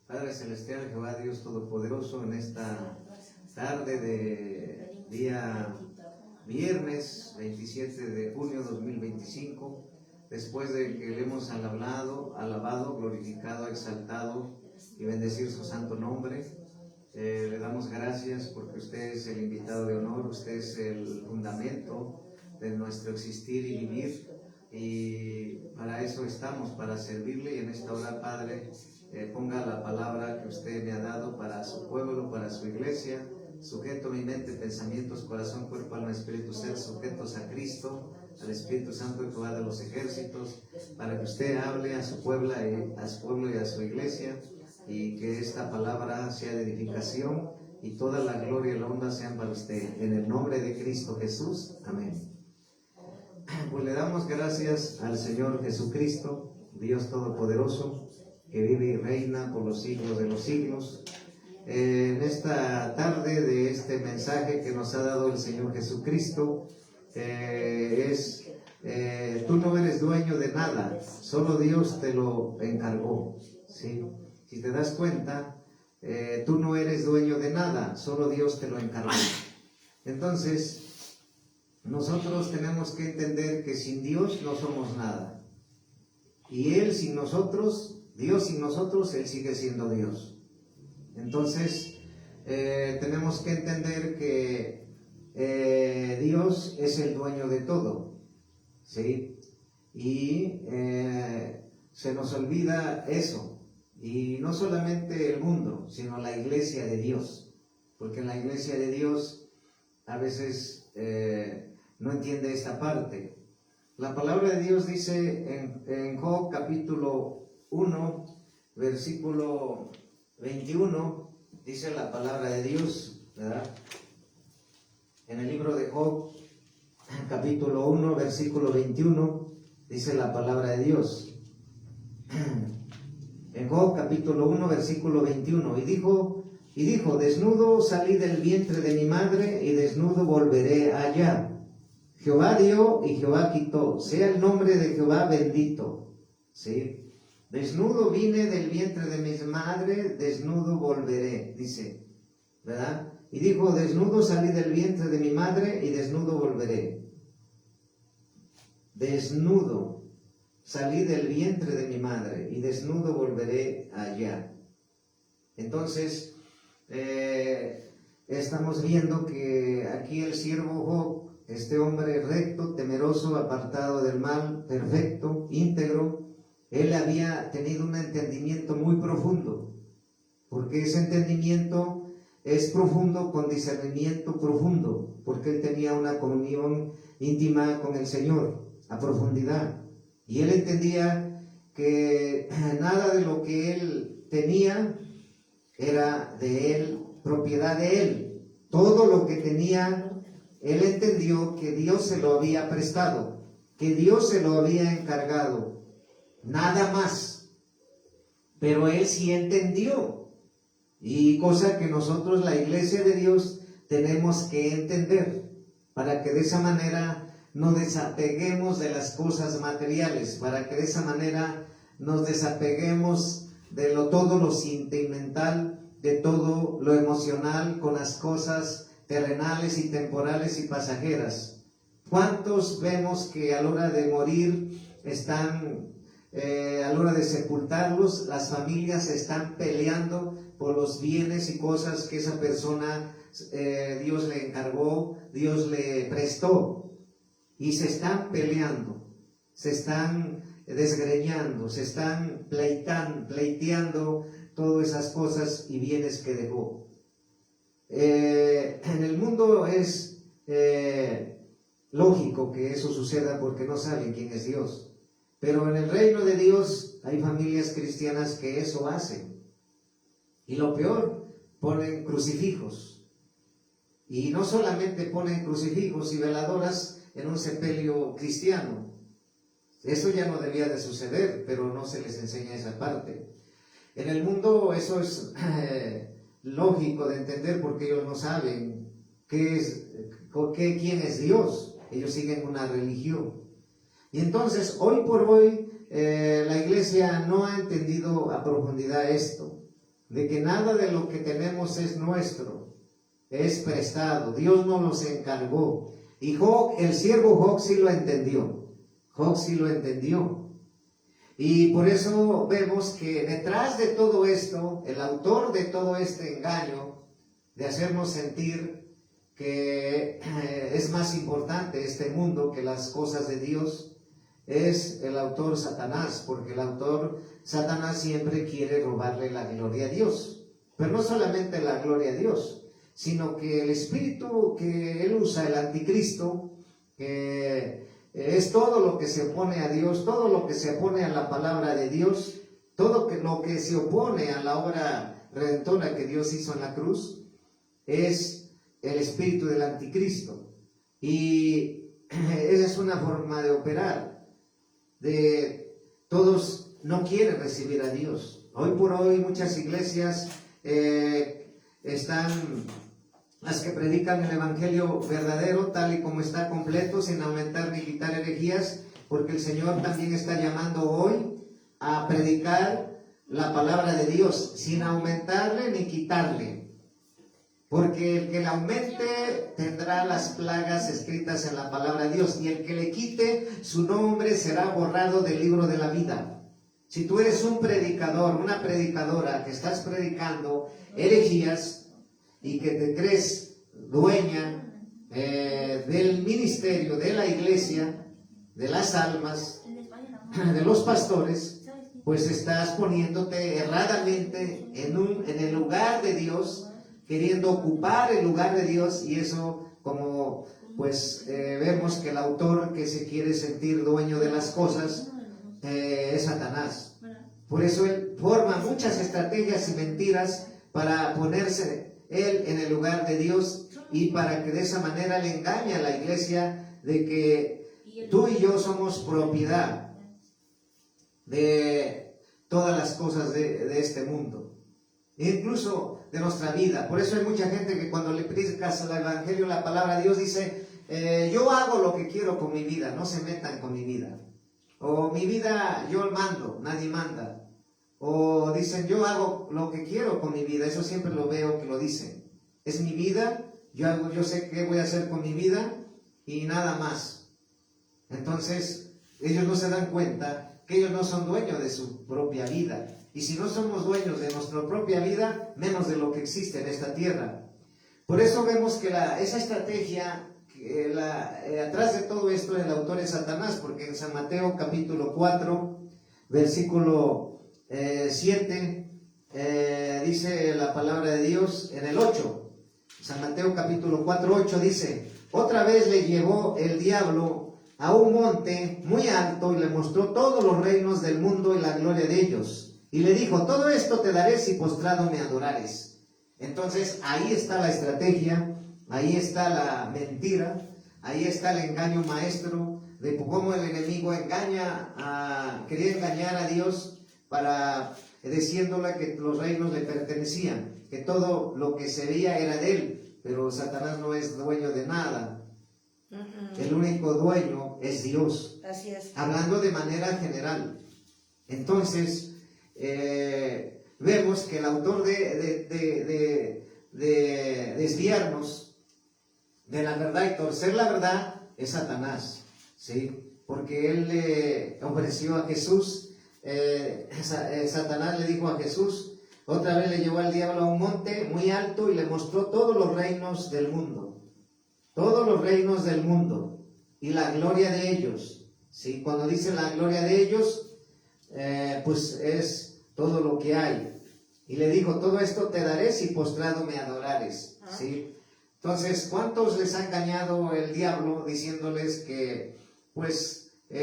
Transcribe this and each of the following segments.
Padre Celestial, Jehová Dios Todopoderoso, en esta tarde de día viernes 27 de junio 2025, después de que le hemos alabado, glorificado, exaltado y bendecir su santo nombre, le damos gracias porque usted es el invitado de honor, usted es el fundamento de nuestro existir y vivir, y para eso estamos, para servirle. Y en esta hora, Padre, ponga la palabra que usted me ha dado para su pueblo, para su iglesia, sujeto mi mente, pensamientos, corazón, cuerpo, alma, espíritu, ser, sujetos a Cristo, al Espíritu Santo de Jehová de los ejércitos, para que usted hable a su pueblo y a su iglesia, y que esta palabra sea de edificación, y toda la gloria y la honra sean para usted. En el nombre de Cristo Jesús, amén. Pues le damos gracias al Señor Jesucristo, Dios Todopoderoso, que vive y reina por los siglos de los siglos. En esta tarde de este mensaje que nos ha dado el Señor Jesucristo, tú no eres dueño de nada, solo Dios te lo encargó, ¿sí? Si te das cuenta, tú no eres dueño de nada, solo Dios te lo encargó. Entonces, nosotros tenemos que entender que sin Dios no somos nada. Y Él sin nosotros, Dios sin nosotros, Él sigue siendo Dios. Entonces, tenemos que entender que Dios es el dueño de todo, ¿sí? Y se nos olvida eso. Y no solamente el mundo, sino la iglesia de Dios. Porque en la iglesia de Dios a veces no entiende esta parte. La palabra de Dios dice en Job capítulo 1, versículo 21, dice la palabra de Dios, ¿verdad? En el libro de Job, capítulo 1, versículo 21, dice la palabra de Dios. En Job, capítulo 1, versículo 21, y dijo, desnudo salí del vientre de mi madre, y desnudo volveré allá. Jehová dio y Jehová quitó, sea el nombre de Jehová bendito. ¿Sí? Desnudo vine del vientre de mi madre, desnudo volveré, dice, ¿verdad? Y dijo, desnudo salí del vientre de mi madre y desnudo volveré. Desnudo salí del vientre de mi madre y desnudo volveré allá. Entonces, estamos viendo que aquí el siervo Job, este hombre recto, temeroso, apartado del mal, perfecto, íntegro, él había tenido un entendimiento muy profundo, porque ese entendimiento es profundo con discernimiento profundo, porque él tenía una comunión íntima con el Señor a profundidad, y él entendía que nada de lo que él tenía era de él, propiedad de él. Todo lo que tenía, él entendió que Dios se lo había prestado, que Dios se lo había encargado, nada más. Pero él sí entendió, y cosa que nosotros, la iglesia de Dios, tenemos que entender, para que de esa manera nos desapeguemos de las cosas materiales, para que de esa manera nos desapeguemos de todo lo sentimental, de todo lo emocional, con las cosas terrenales y temporales y pasajeras. ¿Cuántos vemos que a la hora de morir están, a la hora de sepultarlos, las familias están peleando por los bienes y cosas que esa persona, Dios le encargó, Dios le prestó? Y se están peleando, se están desgreñando, se están pleiteando todas esas cosas y bienes que dejó. En el mundo es lógico que eso suceda porque no saben quién es Dios. Pero en el reino de Dios hay familias cristianas que eso hacen. Y lo peor, ponen crucifijos. Y no solamente ponen crucifijos y veladoras en un sepelio cristiano. Eso ya no debía de suceder, pero no se les enseña esa parte. En el mundo eso es lógico de entender porque ellos no saben quién es Dios. Ellos siguen una religión. Y entonces, hoy por hoy, la iglesia no ha entendido a profundidad esto. de que nada de lo que tenemos es nuestro, es prestado. Dios nos los encargó. Y Job, el siervo Job sí lo entendió. Job sí lo entendió. Y por eso vemos que detrás de todo esto, el autor de todo este engaño, de hacernos sentir que es más importante este mundo que las cosas de Dios, es el autor Satanás, porque el autor Satanás siempre quiere robarle la gloria a Dios, pero no solamente la gloria a Dios, sino que el espíritu que él usa, el anticristo, es todo lo que se opone a Dios, todo lo que se opone a la palabra de Dios, todo lo que se opone a la obra redentora que Dios hizo en la cruz, es el espíritu del anticristo. Y esa es una forma de operar. Todos no quieren recibir a Dios. Hoy por hoy muchas iglesias están las que predican el evangelio verdadero tal y como está completo, sin aumentar ni quitar herejías, porque el Señor también está llamando hoy a predicar la palabra de Dios sin aumentarle ni quitarle, porque el que le aumente tendrá las plagas escritas en la palabra de Dios, y el que le quite, su nombre será borrado del libro de la vida. Si tú eres un predicador, una predicadora que estás predicando herejías y que te crees dueña del ministerio, de la iglesia, de las almas, de los pastores, pues estás poniéndote erradamente en el lugar de Dios, queriendo ocupar el lugar de Dios, y eso, como pues vemos que el autor que se quiere sentir dueño de las cosas es Satanás. Por eso él forma muchas estrategias y mentiras para ponerse él en el lugar de Dios, y para que de esa manera le engañe a la iglesia de que tú y yo somos propiedad de todas las cosas de este mundo, incluso de nuestra vida. Por eso hay mucha gente que cuando le predicas el evangelio, la palabra de Dios, dice yo hago lo que quiero con mi vida, no se metan con mi vida, o mi vida yo mando, nadie manda. O dicen, yo hago lo que quiero con mi vida. Eso siempre lo veo que lo dicen. Es mi vida, yo sé qué voy a hacer con mi vida y nada más. Entonces, ellos no se dan cuenta que ellos no son dueños de su propia vida. Y si no somos dueños de nuestra propia vida, menos de lo que existe en esta tierra. Por eso vemos que esa estrategia, atrás de todo esto, el autor es Satanás, porque en San Mateo capítulo 4, versículo 7, dice la palabra de Dios en el 8, San Mateo capítulo 4, 8 dice: otra vez le llevó el diablo a un monte muy alto y le mostró todos los reinos del mundo y la gloria de ellos, y le dijo: todo esto te daré si postrado me adorares. Entonces ahí está la estrategia, ahí está la mentira, ahí está el engaño maestro de cómo el enemigo quería engañar a Dios, para diciéndole que los reinos le pertenecían, que todo lo que se veía era de él, pero Satanás no es dueño de nada. El único dueño es Dios. Así es. Hablando de manera general. Entonces, vemos que el autor de desviarnos de la verdad y torcer la verdad es Satanás, ¿sí? Porque él le ofreció a Jesús. Satanás le dijo a Jesús, otra vez le llevó al diablo a un monte muy alto y le mostró todos los reinos del mundo, y la gloria de ellos. ¿Sí? Cuando dice la gloria de ellos, pues es todo lo que hay. Y le dijo: todo esto te daré si postrado me adorares. ¿Sí? Entonces, ¿cuántos les ha engañado el diablo diciéndoles que pues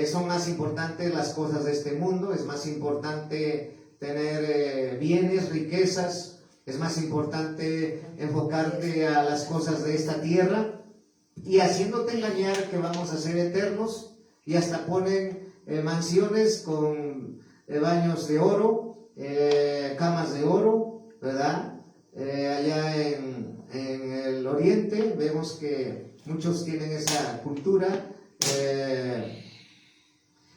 son más importantes las cosas de este mundo, es más importante tener bienes, riquezas, es más importante enfocarte a las cosas de esta tierra, y haciéndote engañar que vamos a ser eternos, y hasta ponen mansiones con baños de oro, camas de oro, ¿verdad? Allá en el oriente vemos que muchos tienen esa cultura.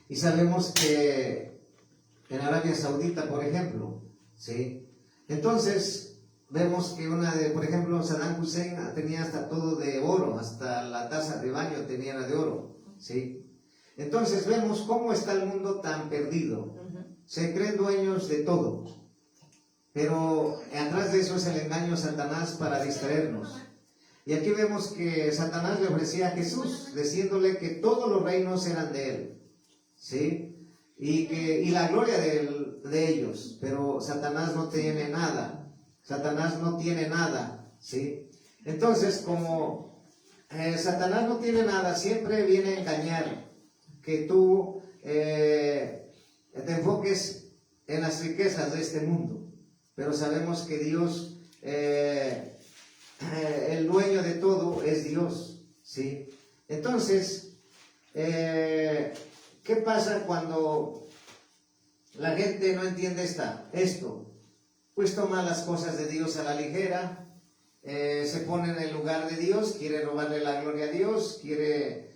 Y sabemos que en Arabia Saudita, por ejemplo, ¿sí? Entonces, vemos que por ejemplo, Saddam Hussein tenía hasta todo de oro, hasta la taza de baño tenía de oro, ¿sí? Entonces vemos cómo está el mundo tan perdido. Se creen dueños de todo, pero atrás de eso es el engaño de Satanás para distraernos. Y aquí vemos que Satanás le ofrecía a Jesús, diciéndole que todos los reinos eran de él, ¿sí? Y la gloria de ellos, pero Satanás no tiene nada. Satanás no tiene nada, ¿sí? Entonces, como Satanás no tiene nada, siempre viene a engañar, que tú te enfoques en las riquezas de este mundo. Pero sabemos que Dios, el dueño de todo es Dios, ¿sí? Entonces, ¿qué pasa cuando la gente no entiende esto? Pues toma las cosas de Dios a la ligera, se pone en el lugar de Dios, quiere robarle la gloria a Dios, quiere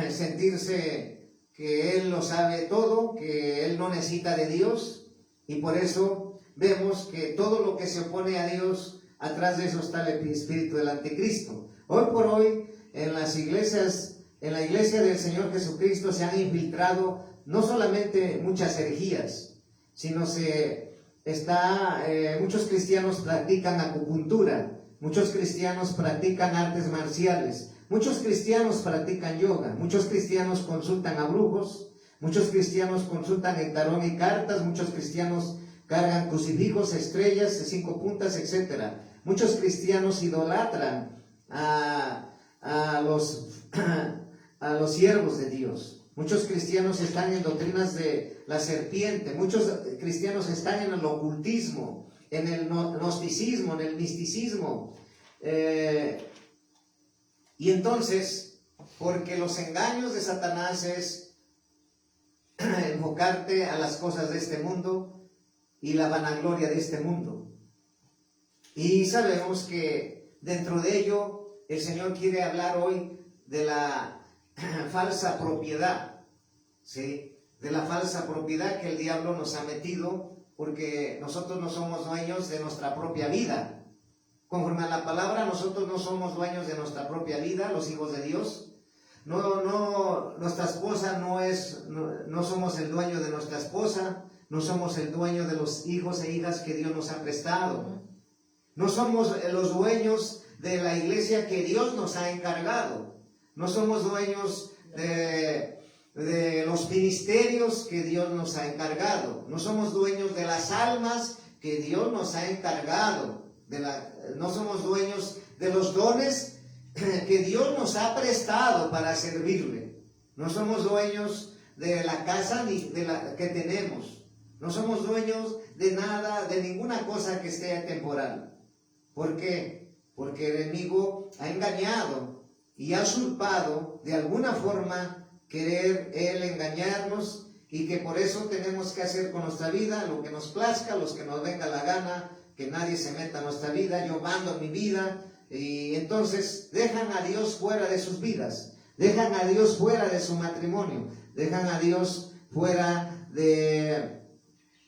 sentirse que Él lo sabe todo, que Él no necesita de Dios, y por eso vemos que todo lo que se opone a Dios, atrás de eso está el espíritu del anticristo. Hoy por hoy, en las iglesias, en la iglesia del Señor Jesucristo se han infiltrado no solamente muchas herejías, sino muchos cristianos practican acupuntura, muchos cristianos practican artes marciales, muchos cristianos practican yoga, muchos cristianos consultan a brujos, muchos cristianos consultan en tarot y cartas, muchos cristianos cargan crucifijos, estrellas de 5 puntas, etc. Muchos cristianos idolatran a los siervos de Dios. Muchos cristianos están en doctrinas de la serpiente, muchos cristianos están en el ocultismo, en el gnosticismo, en el misticismo. Y entonces, porque los engaños de Satanás es enfocarte a las cosas de este mundo y la vanagloria de este mundo. Y sabemos que dentro de ello el Señor quiere hablar hoy de la falsa propiedad, ¿sí? De la falsa propiedad que el diablo nos ha metido, porque nosotros no somos dueños de nuestra propia vida. Conforme a la palabra, nosotros no somos dueños de nuestra propia vida, los hijos de Dios. Nuestra esposa no somos el dueño de nuestra esposa, no somos el dueño de los hijos e hijas que Dios nos ha prestado. No somos los dueños de la iglesia que Dios nos ha encargado. No somos dueños de los ministerios que Dios nos ha encargado. No somos dueños de las almas que Dios nos ha encargado. No somos dueños de los dones que Dios nos ha prestado para servirle. No somos dueños de la casa ni de la que tenemos. No somos dueños de nada, de ninguna cosa que esté temporal. ¿Por qué? Porque el enemigo ha engañado y ha usurpado de alguna forma querer él engañarnos, y que por eso tenemos que hacer con nuestra vida lo que nos plazca, los que nos venga la gana, que nadie se meta en nuestra vida, yo mando en mi vida, y entonces dejan a Dios fuera de sus vidas, dejan a Dios fuera de su matrimonio, dejan a Dios fuera de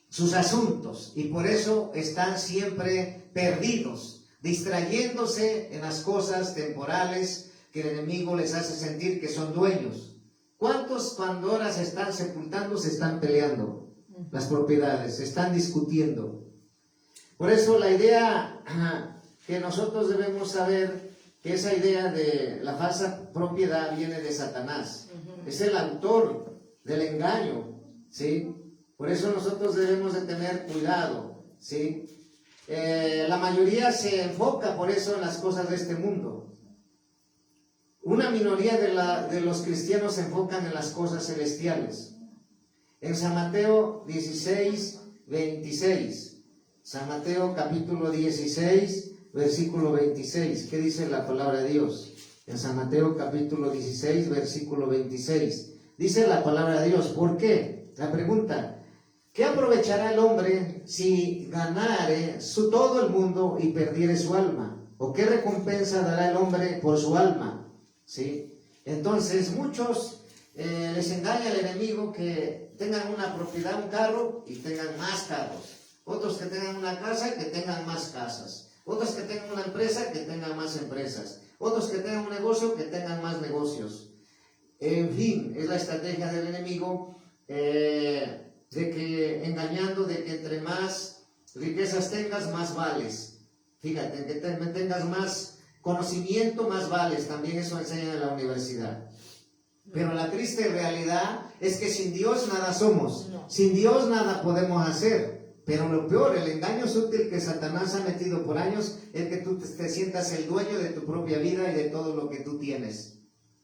sus asuntos, y por eso están siempre perdidos, distrayéndose en las cosas temporales que el enemigo les hace sentir que son dueños. ¿Cuántos Pandoras están sepultando? Se están peleando las propiedades, se están discutiendo. Por eso la idea que nosotros debemos saber, que esa idea de la falsa propiedad viene de Satanás. Es el autor del engaño, ¿sí? Por eso nosotros debemos de tener cuidado, ¿sí? La mayoría se enfoca por eso en las cosas de este mundo. Una minoría de los cristianos se enfocan en las cosas celestiales. En San Mateo 16, 26. San Mateo capítulo 16, versículo 26. ¿Qué dice la palabra de Dios? En San Mateo capítulo 16, versículo 26. Dice la palabra de Dios. ¿Por qué? La pregunta: ¿qué aprovechará el hombre si ganare todo el mundo y perdiere su alma? ¿O qué recompensa dará el hombre por su alma? ¿Sí? Entonces muchos les engaña el enemigo que tengan una propiedad, un carro, y tengan más carros, otros que tengan una casa, que tengan más casas, otros que tengan una empresa, que tengan más empresas, otros que tengan un negocio, que tengan más negocios. En fin, es la estrategia del enemigo, de que engañando, de que entre más riquezas tengas, más vales. Fíjate, que tengas más conocimiento, más vales. También eso enseñan en la universidad. Pero la triste realidad es que sin Dios nada somos. Sin Dios nada podemos hacer. Pero lo peor, el engaño sutil que Satanás ha metido por años, es que tú te sientas el dueño de tu propia vida y de todo lo que tú tienes.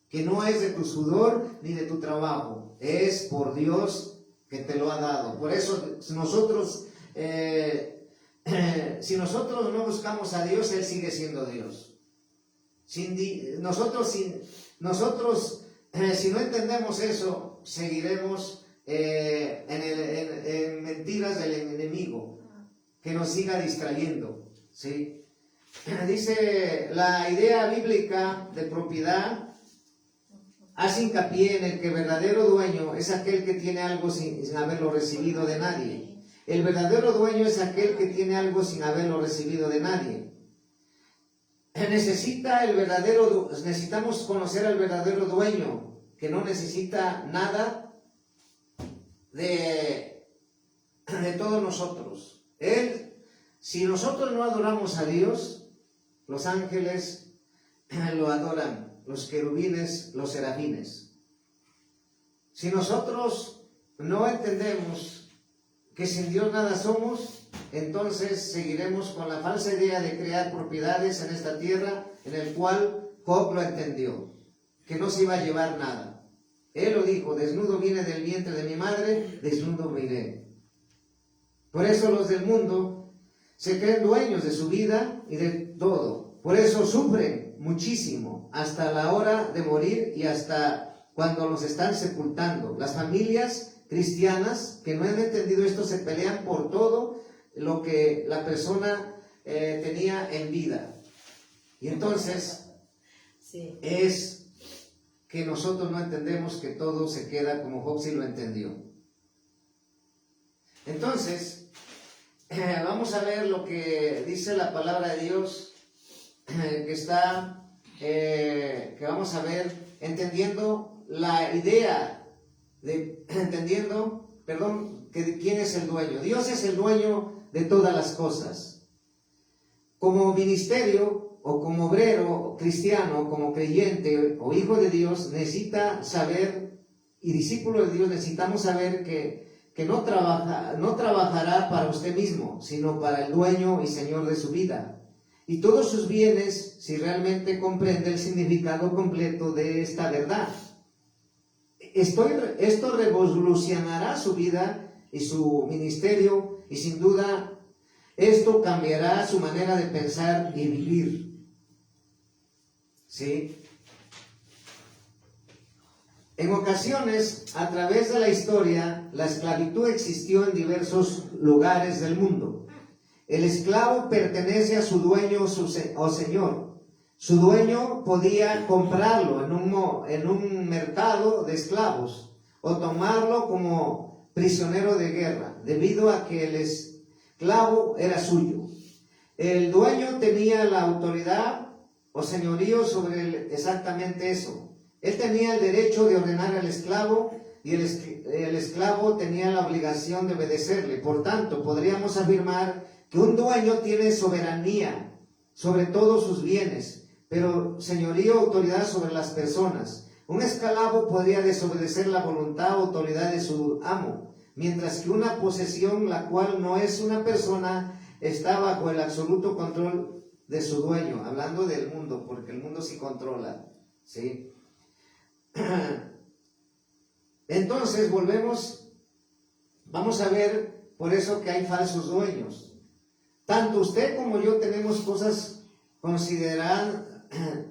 Que no es de tu sudor ni de tu trabajo. Es por Dios que te lo ha dado. Por eso si nosotros no buscamos a Dios, Él sigue siendo Dios. Si no entendemos eso, seguiremos en mentiras del enemigo, que nos siga distrayendo, ¿sí? Dice, la idea bíblica de propiedad hace hincapié en el que el verdadero dueño es aquel que tiene algo sin haberlo recibido de nadie. El verdadero dueño es aquel que tiene algo sin haberlo recibido de nadie. Necesitamos conocer al verdadero dueño, que no necesita nada de todos nosotros. Si nosotros no adoramos a Dios, los ángeles lo adoran, los querubines, los serafines. Si nosotros no entendemos que sin Dios nada somos, entonces seguiremos con la falsa idea de crear propiedades en esta tierra, en el cual Job lo entendió, que no se iba a llevar nada. Él lo dijo, desnudo vine del vientre de mi madre, desnudo me iré. Por eso los del mundo se creen dueños de su vida y de todo. Por eso sufren muchísimo hasta la hora de morir y hasta cuando los están sepultando. Las familias cristianas que no han entendido esto se pelean por todo lo que la persona tenía en vida. Y entonces es que nosotros no entendemos que todo se queda como Job sí lo entendió. Entonces, vamos a ver lo que dice la palabra de Dios, que vamos a ver, entendiendo la idea de, quién es el dueño. Dios es el dueño de todas las cosas. Como ministerio, o como obrero cristiano, como creyente o hijo de Dios, necesita saber, y discípulo de Dios, necesitamos saber que no trabajará para usted mismo, sino para el dueño y señor de su vida. Y todos sus bienes, si realmente comprende el significado completo de esta verdad. Esto revolucionará su vida y su ministerio, y sin duda esto cambiará su manera de pensar y vivir. ¿Sí? En ocasiones, a través de la historia, la esclavitud existió en diversos lugares del mundo. El esclavo pertenece a su dueño o señor. Su dueño podía comprarlo en un mercado de esclavos o tomarlo como prisionero de guerra, debido a que el esclavo era suyo. El dueño tenía la autoridad o señorío sobre exactamente eso. Él tenía el derecho de ordenar al esclavo y el esclavo tenía la obligación de obedecerle. Por tanto, podríamos afirmar que un dueño tiene soberanía sobre todos sus bienes, pero señorío o autoridad sobre las personas. Un esclavo podría desobedecer la voluntad o autoridad de su amo, mientras que una posesión, la cual no es una persona, está bajo el absoluto control de su dueño. Hablando del mundo, porque el mundo sí controla, ¿sí? Entonces vamos a ver por eso que hay falsos dueños. Tanto usted como yo tenemos cosas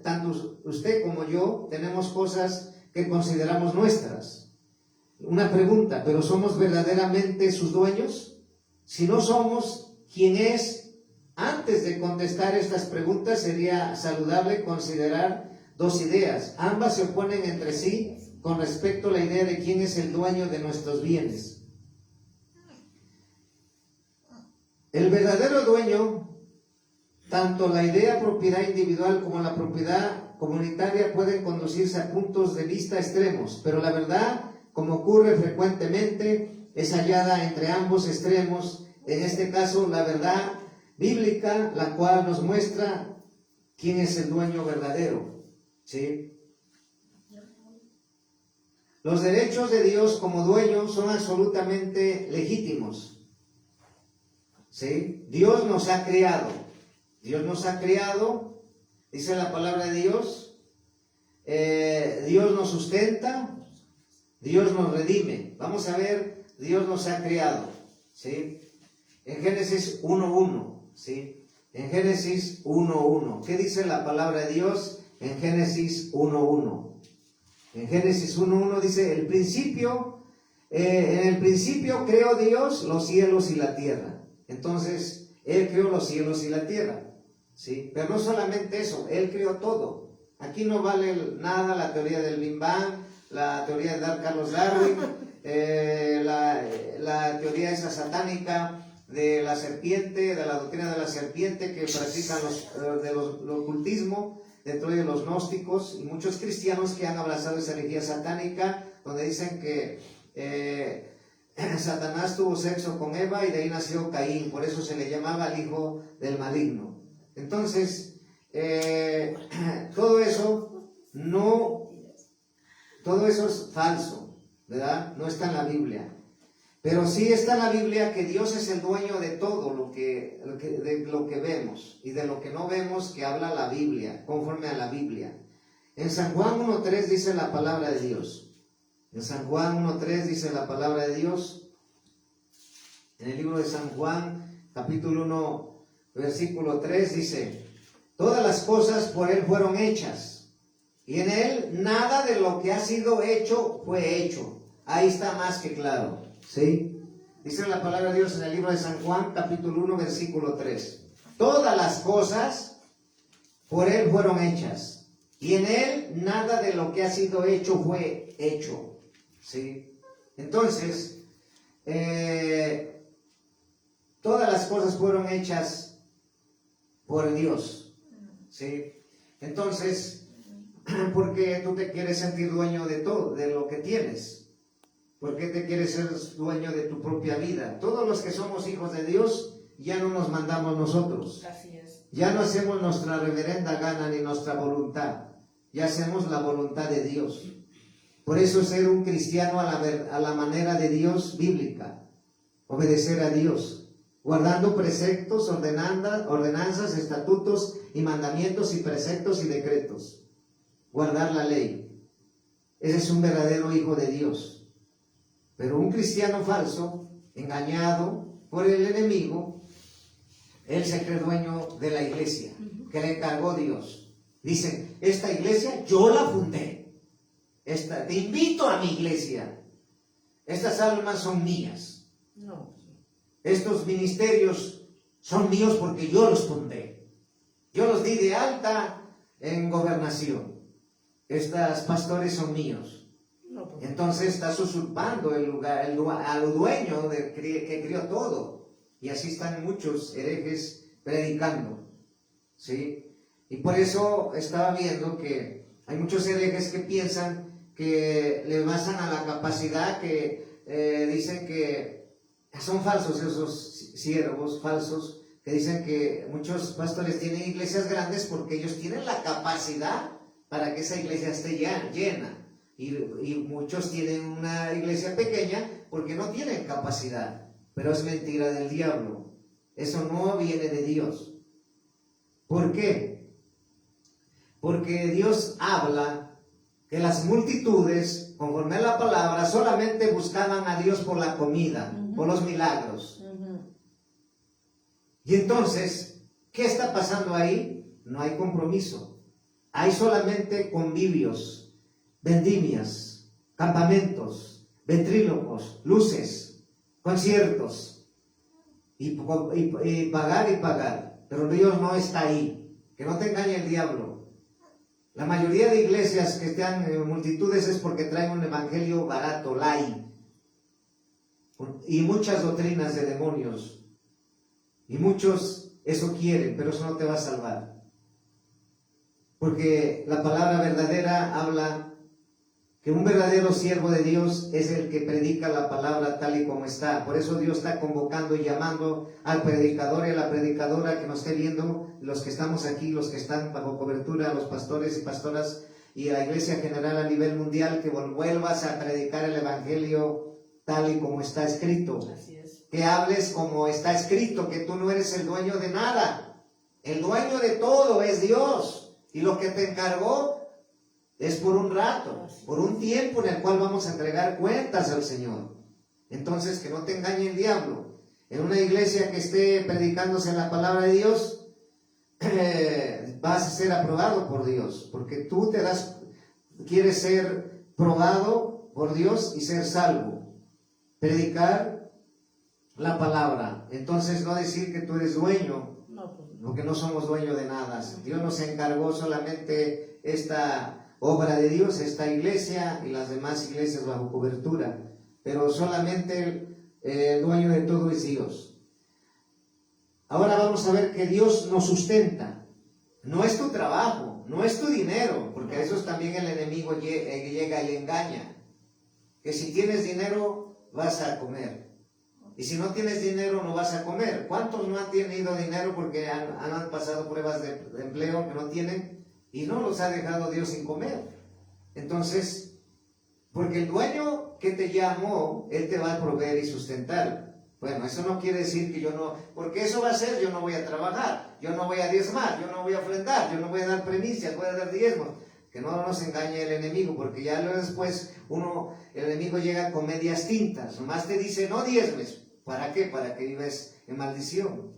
tanto usted como yo tenemos cosas que consideramos nuestras. Una pregunta, ¿pero somos verdaderamente sus dueños? Si no somos, ¿quién es? Antes de contestar estas preguntas sería saludable considerar dos ideas. Ambas se oponen entre sí con respecto a la idea de quién es el dueño de nuestros bienes. El verdadero dueño, tanto la idea propiedad individual como la propiedad comunitaria pueden conducirse a puntos de vista extremos, pero la verdad, como ocurre frecuentemente, es hallada entre ambos extremos, en este caso la verdad bíblica, la cual nos muestra quién es el dueño verdadero, ¿sí? Los derechos de Dios como dueño son absolutamente legítimos, ¿sí? Dios nos ha creado, dice la palabra de Dios, Dios nos sustenta, Dios nos redime. Vamos a ver, Dios nos ha creado, ¿sí? En Génesis 1:1, ¿sí? En Génesis 1:1. ¿Qué dice la palabra de Dios en Génesis 1:1? En Génesis 1:1 dice, en el principio creó Dios los cielos y la tierra. Entonces, Él creó los cielos y la tierra, ¿sí? Pero no solamente eso, Él creó todo. Aquí no vale nada la teoría del Big Bang, la teoría de Carlos Darwin, la teoría esa satánica de la serpiente, de la doctrina de la serpiente que practican del ocultismo dentro de los gnósticos y muchos cristianos que han abrazado esa herejía satánica, donde dicen que Satanás tuvo sexo con Eva y de ahí nació Caín, por eso se le llamaba el hijo del maligno. Entonces, todo eso es falso, ¿verdad? No está en la Biblia. Pero sí está en la Biblia que Dios es el dueño de todo de lo que vemos y de lo que no vemos, que habla la Biblia, conforme a la Biblia. En San Juan 1:3 dice la palabra de Dios. En San Juan 1:3 dice la palabra de Dios. En el libro de San Juan, capítulo 1, versículo 3 dice, todas las cosas por Él fueron hechas, y en Él nada de lo que ha sido hecho fue hecho. Ahí está más que claro, ¿sí? Dice la palabra de Dios en el libro de San Juan, capítulo 1, versículo 3. Todas las cosas por Él fueron hechas, y en Él nada de lo que ha sido hecho fue hecho, ¿sí? Entonces, todas las cosas fueron hechas por Dios, ¿sí? Entonces, ¿por qué tú te quieres sentir dueño de todo, de lo que tienes? ¿Por qué te quieres ser dueño de tu propia vida? Todos los que somos hijos de Dios, ya no nos mandamos nosotros. Así es. Ya no hacemos nuestra reverenda gana ni nuestra voluntad. Ya hacemos la voluntad de Dios. Por eso ser un cristiano a la manera de Dios bíblica. Obedecer a Dios. Guardando preceptos, ordenanzas, estatutos y mandamientos y preceptos y decretos. Guardar la ley. Ese es un verdadero hijo de Dios. Pero un cristiano falso, engañado por el enemigo, él se cree dueño de la iglesia, que le encargó Dios. Dicen, esta iglesia yo la fundé. Te invito a mi iglesia. Estas almas son mías. No. Estos ministerios son míos porque yo los fundé. Yo los di de alta en gobernación. Estos pastores son míos. Entonces estás usurpando el lugar, al dueño que crió todo. Y así están muchos herejes predicando, ¿sí? Y por eso estaba viendo que hay muchos herejes que piensan que le basan a la capacidad, que dicen que son falsos esos siervos falsos, que dicen que muchos pastores tienen iglesias grandes porque ellos tienen la capacidad para que esa iglesia esté llena. Y muchos tienen una iglesia pequeña porque no tienen capacidad. Pero es mentira del diablo. Eso no viene de Dios. ¿Por qué? Porque Dios habla que las multitudes, conforme a la palabra, solamente buscaban a Dios por la comida, por los milagros. Y entonces, ¿qué está pasando ahí? No hay compromiso. Hay solamente convivios, vendimias, campamentos, ventrílocos, luces, conciertos, y pagar y pagar. Pero Dios no está ahí. Que no te engañe el diablo. La mayoría de iglesias que están en multitudes es porque traen un evangelio barato, light, y muchas doctrinas de demonios. Y muchos eso quieren, pero eso no te va a salvar. Porque la palabra verdadera habla que un verdadero siervo de Dios es el que predica la palabra tal y como está. Por eso Dios está convocando y llamando al predicador y a la predicadora que nos esté viendo, los que estamos aquí, los que están bajo cobertura, los pastores y pastoras y a la iglesia general a nivel mundial, que vuelvas a predicar el evangelio tal y como está escrito. Así es. Que hables como está escrito, que tú no eres el dueño de nada. El dueño de todo es Dios. Y lo que te encargó es por un rato, por un tiempo en el cual vamos a entregar cuentas al Señor. Entonces, que no te engañe el diablo. En una iglesia que esté predicándose la palabra de Dios, vas a ser aprobado por Dios, porque tú quieres ser probado por Dios y ser salvo. Predicar la palabra. Entonces, no decir que tú eres dueño, porque no somos dueños de nada. Dios nos encargó solamente esta obra de Dios, esta iglesia y las demás iglesias bajo cobertura, pero solamente el dueño de todo es Dios. Ahora vamos a ver que Dios nos sustenta. No es tu trabajo, no es tu dinero, porque eso es también el enemigo llega y engaña. Que si tienes dinero vas a comer, y si no tienes dinero no vas a comer. ¿Cuántos no han tenido dinero porque han pasado pruebas de empleo que no tienen? Y no los ha dejado Dios sin comer. Entonces, porque el dueño que te llamó, Él te va a proveer y sustentar. Bueno, eso no quiere decir que yo no, porque eso va a ser, yo no voy a trabajar, yo no voy a diezmar, yo no voy a ofrendar, yo no voy a dar primicias, voy a dar diezmos. Que no nos engañe el enemigo, porque ya luego después el enemigo llega con medias tintas, nomás te dice no diezmes. ¿Para qué? Para que vives en maldición.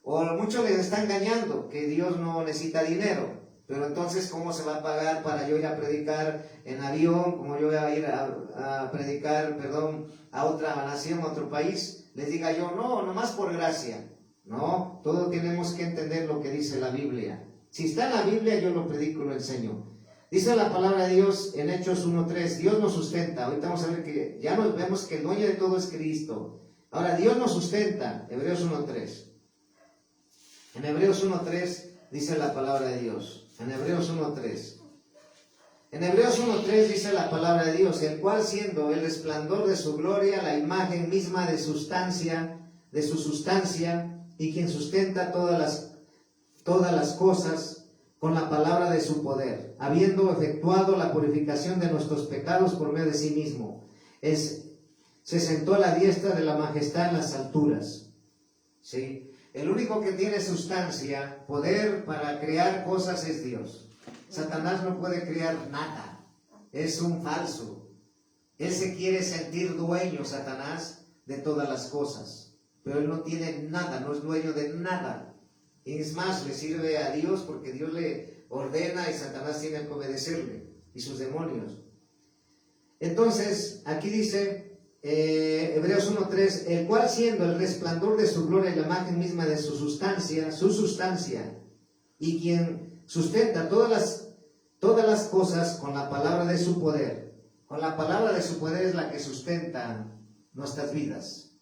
O muchos les está engañando que Dios no necesita dinero. Pero entonces, ¿cómo se va a pagar para yo ir a predicar en avión? ¿Cómo yo voy a ir a predicar, a otra nación, a otro país? Les diga yo, no, nomás por gracia. No, todos tenemos que entender lo que dice la Biblia. Si está en la Biblia, yo lo predico y lo enseño. Dice la palabra de Dios en Hechos 1:3, Dios nos sustenta. Ahorita vamos a ver que ya nos vemos que el dueño de todo es Cristo. Ahora, Dios nos sustenta. Hebreos 1:3. En Hebreos 1:3 dice la palabra de Dios. En Hebreos 1:3. En Hebreos 1:3 dice la palabra de Dios, el cual siendo el resplandor de su gloria, la imagen misma de su sustancia, y quien sustenta todas las cosas con la palabra de su poder, habiendo efectuado la purificación de nuestros pecados por medio de sí mismo, se sentó a la diestra de la majestad en las alturas. ¿Sí? El único que tiene sustancia, poder para crear cosas es Dios. Satanás no puede crear nada. Es un falso. Él se quiere sentir dueño, Satanás, de todas las cosas. Pero él no tiene nada, no es dueño de nada. Y es más, le sirve a Dios porque Dios le ordena y Satanás tiene que obedecerle. Y sus demonios. Entonces, aquí dice Hebreos 1:3, el cual siendo el resplandor de su gloria y la imagen misma de su sustancia, y quien sustenta todas las cosas con la palabra de su poder. Con la palabra de su poder es la que sustenta nuestras vidas,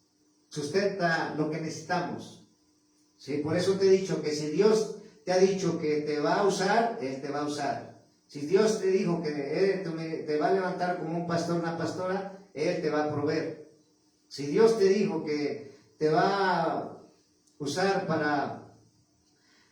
sustenta lo que necesitamos. ¿Sí? Por eso te he dicho que si Dios te ha dicho que te va a usar, Él te va a usar. Si Dios te dijo que te va a levantar como un pastor, una pastora, Él te va a proveer. Si Dios te dijo que te va a usar para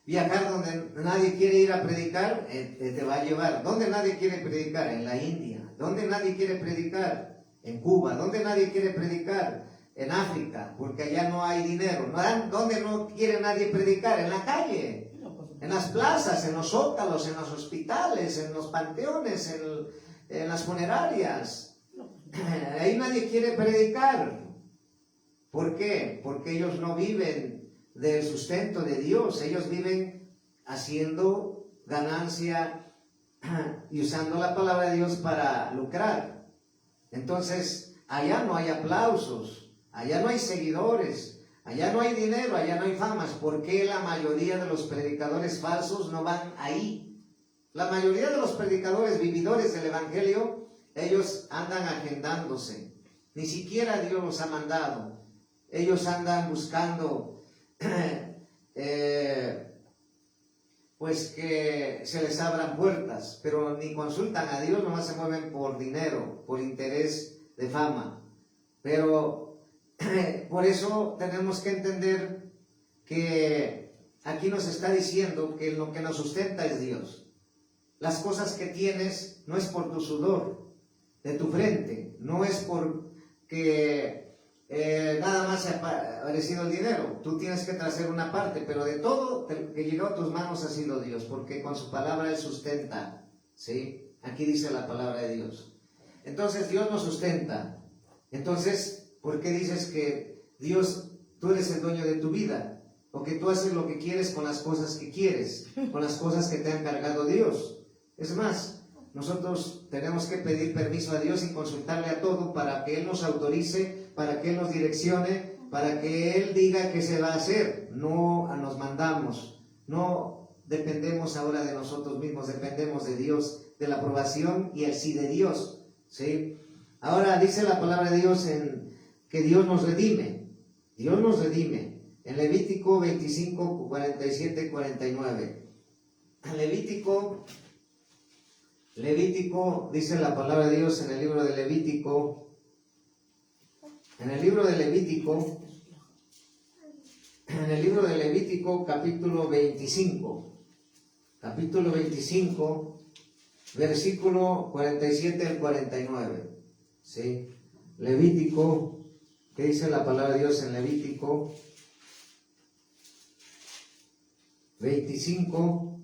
viajar donde nadie quiere ir a predicar, Él te va a llevar. ¿Dónde nadie quiere predicar? En la India. ¿Dónde nadie quiere predicar? En Cuba. ¿Dónde nadie quiere predicar? En África, porque allá no hay dinero. ¿Dónde no quiere nadie predicar? En la calle, en las plazas, en los zócalos, en los hospitales, en los panteones, en las funerarias. Ahí nadie quiere predicar. ¿Por qué? Porque ellos no viven del sustento de Dios. Ellos viven haciendo ganancia y usando la palabra de Dios para lucrar. Entonces, allá no hay aplausos, allá no hay seguidores, allá no hay dinero, allá no hay famas. ¿Por qué la mayoría de los predicadores falsos no van ahí? La mayoría de los predicadores vividores del evangelio, ellos andan agendándose. Ni siquiera Dios los ha mandado. Ellos andan buscando pues que se les abran puertas, pero ni consultan a Dios, nomás se mueven por dinero, por interés de fama. Pero por eso tenemos que entender que aquí nos está diciendo que lo que nos sustenta es Dios. Las cosas que tienes no es por tu sudor de tu frente, no es porque nada más ha aparecido el dinero. Tú tienes que traer una parte, pero de todo que llegó a tus manos ha sido Dios, porque con su palabra Él sustenta, ¿sí? Aquí dice la palabra de Dios. Entonces Dios nos sustenta. Entonces, ¿por qué dices que Dios, tú eres el dueño de tu vida? O que tú haces lo que quieres con las cosas que quieres, con las cosas que te ha encargado Dios. Es más, nosotros tenemos que pedir permiso a Dios y consultarle a todo para que Él nos autorice, para que Él nos direccione, para que Él diga qué se va a hacer. No nos mandamos, no dependemos ahora de nosotros mismos, dependemos de Dios, de la aprobación y el sí de Dios, ¿sí? Ahora dice la palabra de Dios que Dios nos redime. Dios nos redime. En Levítico 25, 47, 49. Levítico, dice la palabra de Dios en el libro de Levítico. En el libro de Levítico, capítulo 25. Capítulo 25, versículo 47 al 49. ¿Sí? Levítico, ¿qué dice la palabra de Dios en Levítico 25,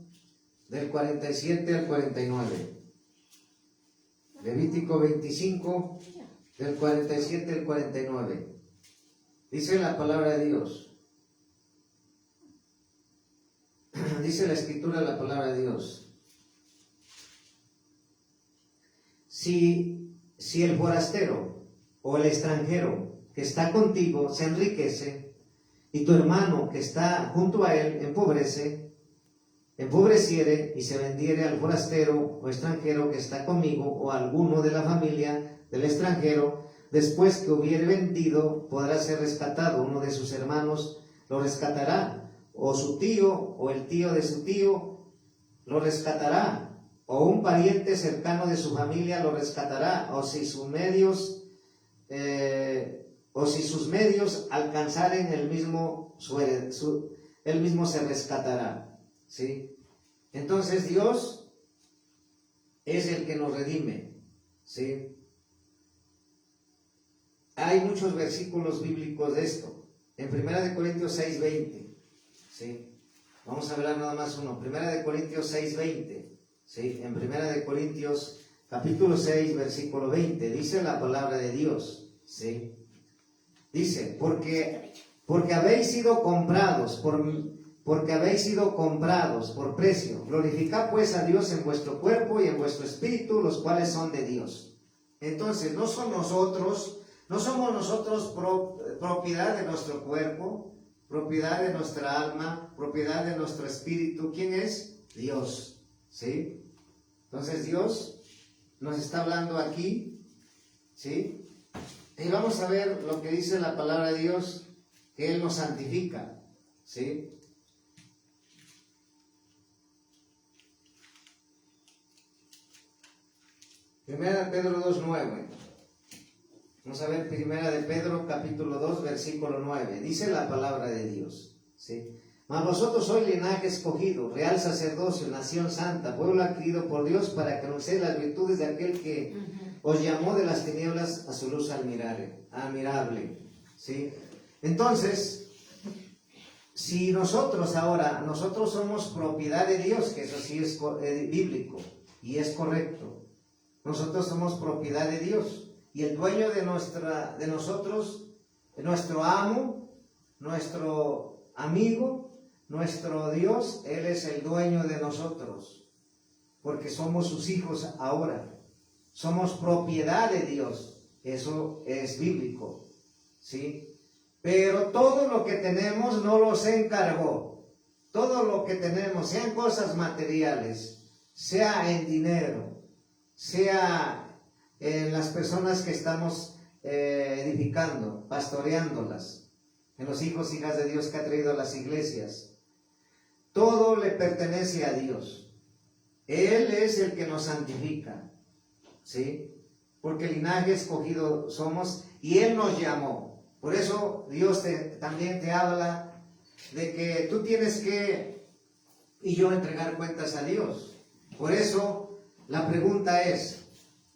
del 47 al 49? Levítico 25, del 47 al 49. Dice la palabra de Dios. Dice la escritura, la palabra de Dios. Si el forastero o el extranjero que está contigo se enriquece y tu hermano que está junto a él empobreciere y se vendiere al forastero o extranjero que está conmigo o alguno de la familia del extranjero, después que hubiere vendido podrá ser rescatado. Uno de sus hermanos lo rescatará, o su tío o el tío de su tío lo rescatará, o un pariente cercano de su familia lo rescatará, o si sus medios alcanzaren el mismo, él mismo se rescatará, ¿sí? Entonces Dios es el que nos redime, ¿sí? Hay muchos versículos bíblicos de esto. En 1 Corintios 6:20, ¿sí? Vamos a hablar nada más uno. 1 Corintios 6:20, ¿sí? En 1 Corintios capítulo 6, versículo 20, dice la palabra de Dios, ¿sí? Dice, porque habéis sido comprados por precio. Glorificad pues a Dios en vuestro cuerpo y en vuestro espíritu, los cuales son de Dios. Entonces, no somos nosotros propiedad de nuestro cuerpo, propiedad de nuestra alma, propiedad de nuestro espíritu. ¿Quién es? Dios, ¿sí? Entonces Dios nos está hablando aquí, ¿sí? Y vamos a ver lo que dice la palabra de Dios, que Él nos santifica, ¿sí? Primera de Pedro 2:9. Vamos a ver Primera de Pedro capítulo 2, versículo 9. Dice la palabra de Dios, ¿sí? Mas vosotros sois linaje escogido, real sacerdocio, nación santa, pueblo adquirido por Dios, para que anunciéis las virtudes de aquel que os llamó de las tinieblas a su luz admirable, ¿sí? Entonces, si nosotros somos propiedad de Dios, que eso sí es bíblico y es correcto, nosotros somos propiedad de Dios. Y el dueño de nosotros, nuestro amo, nuestro amigo, nuestro Dios, Él es el dueño de nosotros, porque somos sus hijos ahora. Somos propiedad de Dios, eso es bíblico, ¿sí? Pero todo lo que tenemos no los encargó. Todo lo que tenemos, sean cosas materiales, sea en dinero, sea en las personas que estamos edificando, pastoreándolas. en los hijos, hijas de Dios que ha traído a las iglesias. Todo le pertenece a Dios. Él es el que nos santifica, ¿sí? Porque linaje escogido somos y Él nos llamó. Por eso Dios también te habla de que tú tienes que, y yo, entregar cuentas a Dios. Por eso la pregunta es,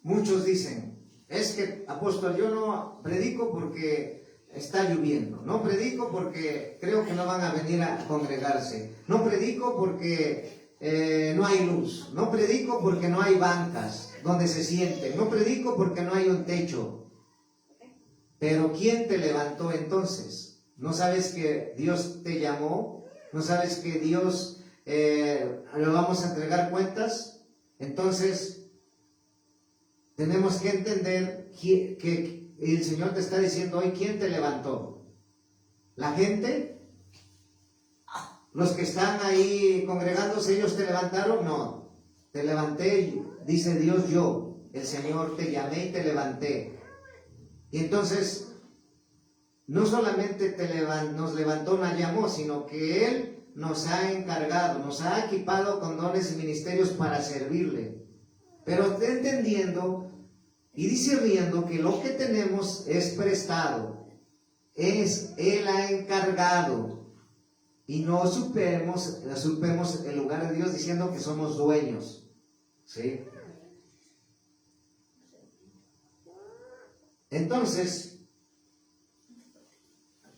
muchos dicen, es que, apóstol, yo no predico porque está lloviendo, no predico porque creo que no van a venir a congregarse, no predico porque no hay luz, no predico porque no hay bancas donde se sienten, no predico porque no hay un techo. Pero ¿quién te levantó entonces? ¿No sabes que Dios te llamó? ¿No sabes que Dios le vamos a entregar cuentas? Entonces tenemos que entender que el Señor te está diciendo hoy, ¿quién te levantó? ¿La gente? ¿Los que están ahí congregándose, ellos te levantaron? No, te levanté, dice Dios, yo, el Señor, te llamé y te levanté. Y entonces, no solamente nos levantó, nos llamó, sino que Él nos ha encargado, nos ha equipado con dones y ministerios para servirle. Pero está entendiendo y discerniendo que lo que tenemos es prestado, Él ha encargado. Y no usurpemos el lugar de Dios diciendo que somos dueños, ¿sí? Entonces,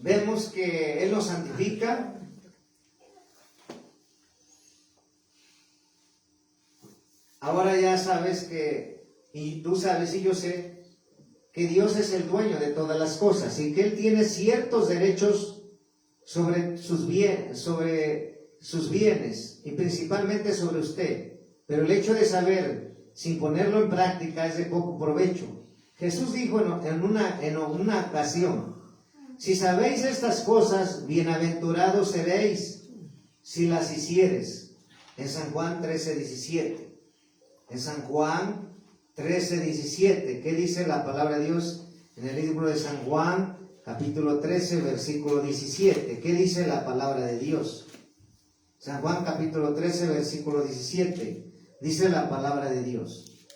vemos que Él nos santifica. Ahora ya sabes que, y tú sabes y yo sé, que Dios es el dueño de todas las cosas y que Él tiene ciertos derechos sobre sus bienes y principalmente sobre usted. Pero el hecho de saber sin ponerlo en práctica es de poco provecho. Jesús dijo en una ocasión, si sabéis estas cosas, bienaventurados seréis si las hicieres. En San Juan 13:17. En San Juan 13:17, ¿qué dice la palabra de Dios en el libro de San Juan? Capítulo 13, versículo 17. ¿Qué dice la palabra de Dios? San Juan capítulo 13, versículo 17. Dice la palabra de Dios.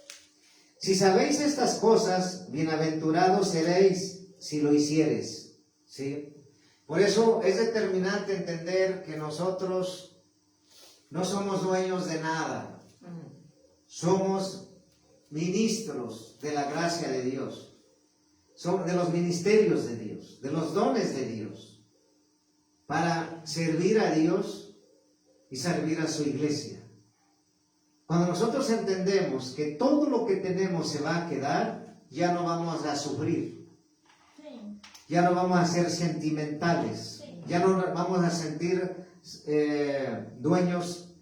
Si sabéis estas cosas, bienaventurados seréis si lo hicieres. ¿Sí? Por eso es determinante entender que nosotros no somos dueños de nada. Somos ministros de la gracia de Dios. Son de los ministerios de Dios, de los dones de Dios, para servir a Dios y servir a su iglesia. Cuando nosotros entendemos que todo lo que tenemos se va a quedar, ya no vamos a sufrir, ya no vamos a ser sentimentales, ya no vamos a sentir dueños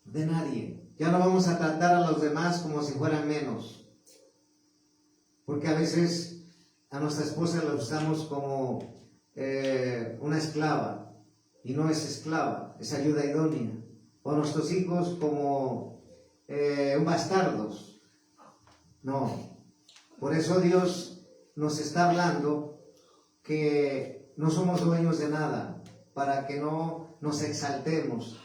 de nadie, ya no vamos a tratar a los demás como si fueran menos, porque a veces a nuestra esposa la usamos como una esclava, y no es esclava, es ayuda idónea. O a nuestros hijos como un bastardos. No. Por eso Dios nos está hablando que no somos dueños de nada, para que no nos exaltemos,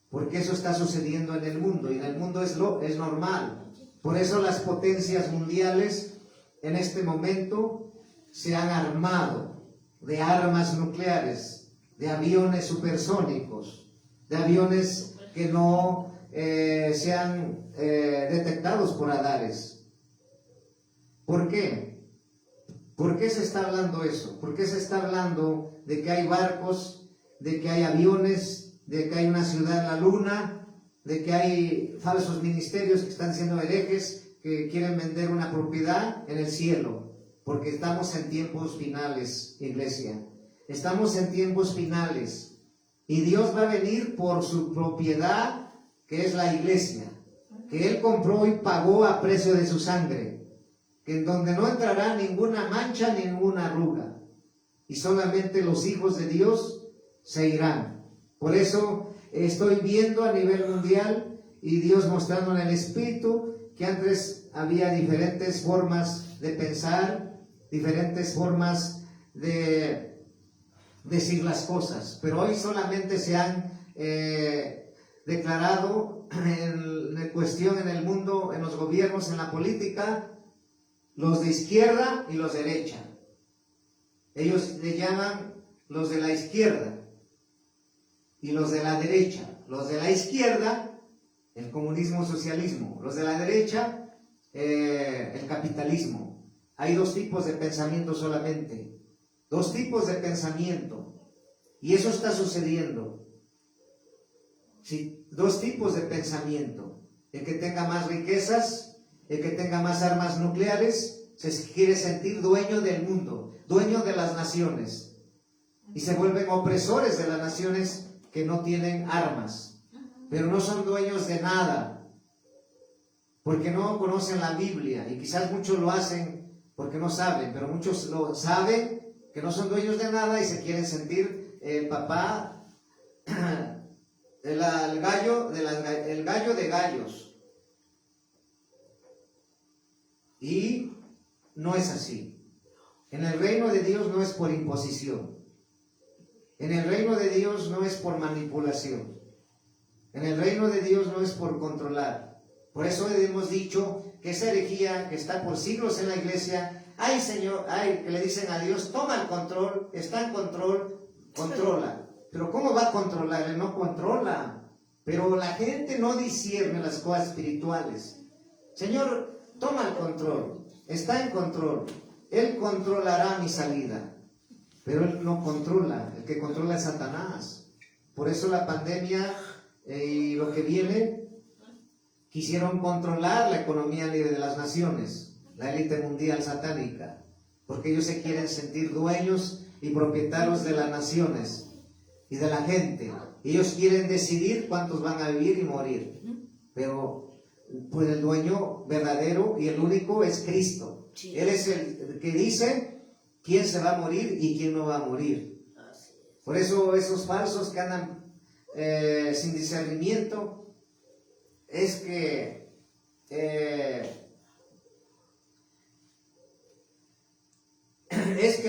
porque eso está sucediendo en el mundo, y en el mundo es normal. Por eso las potencias mundiales en este momento se han armado de armas nucleares, de aviones supersónicos, de aviones que no sean detectados por radares. ¿Por qué? ¿Por qué se está hablando eso? ¿Por qué se está hablando de que hay barcos, de que hay aviones, de que hay una ciudad en la luna, de que hay falsos ministerios que están siendo herejes, que quieren vender una propiedad en el cielo? Porque estamos en tiempos finales, iglesia. Estamos en tiempos finales. Y Dios va a venir por su propiedad, que es la iglesia, que Él compró y pagó a precio de su sangre, que en donde no entrará ninguna mancha, ninguna arruga. Y solamente los hijos de Dios se irán. Por eso estoy viendo a nivel mundial y Dios mostrando en el Espíritu que antes había diferentes formas de pensar, diferentes formas de decir las cosas, pero hoy solamente se han declarado en cuestión en el mundo, en los gobiernos, en la política, los de izquierda y los de derecha. Ellos le llaman los de la izquierda y los de la derecha. Los de la izquierda, el comunismo, socialismo. Los de la derecha, el capitalismo. Hay dos tipos de pensamiento solamente. Dos tipos de pensamiento. Y eso está sucediendo. Sí, dos tipos de pensamiento. El que tenga más riquezas, el que tenga más armas nucleares, se quiere sentir dueño del mundo, dueño de las naciones. Y se vuelven opresores de las naciones que no tienen armas. Pero no son dueños de nada. Porque no conocen la Biblia. Y quizás muchos lo hacen porque no saben. Pero muchos lo saben que no son dueños de nada y se quieren sentir el papá, el gallo de gallos. Y no es así. En el reino de Dios no es por imposición. En el reino de Dios no es por manipulación. En el reino de Dios no es por controlar. Por eso hemos dicho que esa herejía que está por siglos en la iglesia, ay Señor, ay, que le dicen a Dios, toma el control, está en control, controla. Pero ¿cómo va a controlar? Él no controla. Pero la gente no discierne las cosas espirituales. Señor, toma el control, está en control. Él controlará mi salida. Pero Él no controla. El que controla es Satanás. Por eso la pandemia y lo que viene, quisieron controlar la economía libre de las naciones, la élite mundial satánica, porque ellos se quieren sentir dueños y propietarios de las naciones y de la gente. Ellos quieren decidir cuántos van a vivir y morir, pero pues el dueño verdadero y el único es Cristo. Él es el que dice quién se va a morir y quién no va a morir. Por eso esos falsos que andan sin discernimiento, es que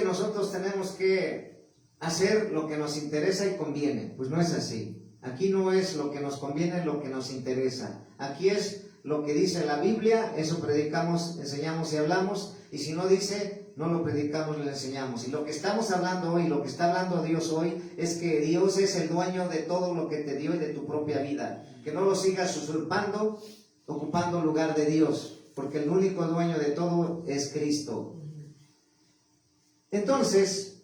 nosotros tenemos que hacer lo que nos interesa y conviene. Pues no es así. Aquí no es lo que nos conviene, lo que nos interesa. Aquí es lo que dice la Biblia, eso predicamos, enseñamos y hablamos, y si no dice, no lo predicamos ni lo enseñamos. Y lo que estamos hablando hoy, lo que está hablando Dios hoy, es que Dios es el dueño de todo lo que te dio y de tu propia vida. Que no lo sigas usurpando, ocupando el lugar de Dios, porque el único dueño de todo es Cristo. Entonces,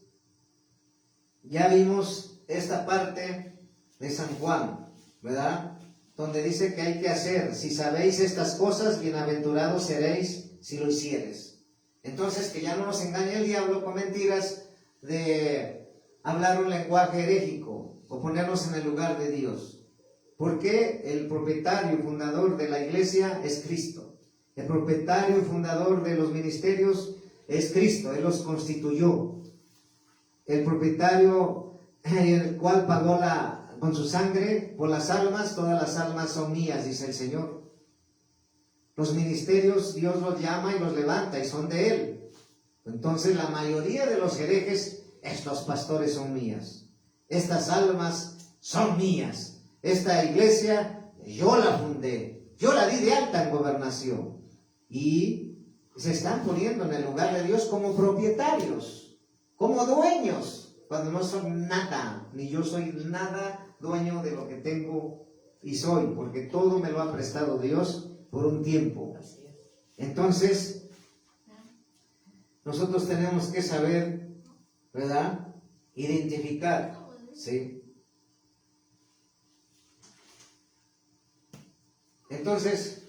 ya vimos esta parte de San Juan, ¿verdad? Donde dice que hay que hacer, si sabéis estas cosas, bienaventurados seréis si lo hicieres. Entonces, que ya no nos engañe el diablo con mentiras de hablar un lenguaje herético o ponernos en el lugar de Dios. Porque el propietario y fundador de la iglesia es Cristo. El propietario y fundador de los ministerios es Cristo. Él los constituyó. El propietario, el cual pagó con su sangre por las almas, todas las almas son mías, dice el Señor. Los ministerios Dios los llama y los levanta y son de Él. Entonces la mayoría de los herejes, estos pastores son mías, estas almas son mías, esta iglesia yo la fundé, yo la di de alta en gobernación, y se están poniendo en el lugar de Dios como propietarios, como dueños, cuando no son nada, ni yo soy nada dueño de lo que tengo y soy, porque todo me lo ha prestado Dios por un tiempo. Entonces, nosotros tenemos que saber, ¿verdad? Identificar, ¿sí? Entonces,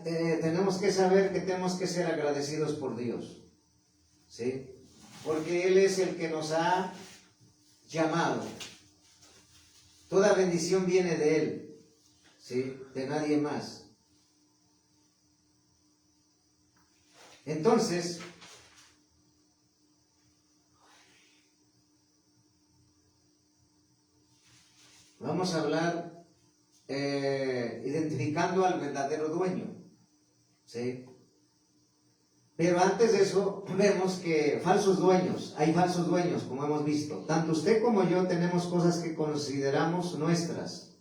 tenemos que saber que tenemos que ser agradecidos por Dios, ¿sí? Porque Él es el que nos ha llamado. Toda bendición viene de Él, ¿sí? De nadie más. Entonces, vamos a hablar identificando al verdadero dueño, ¿sí? Pero antes de eso vemos que hay falsos dueños, como hemos visto. Tanto usted como yo tenemos cosas que consideramos nuestras,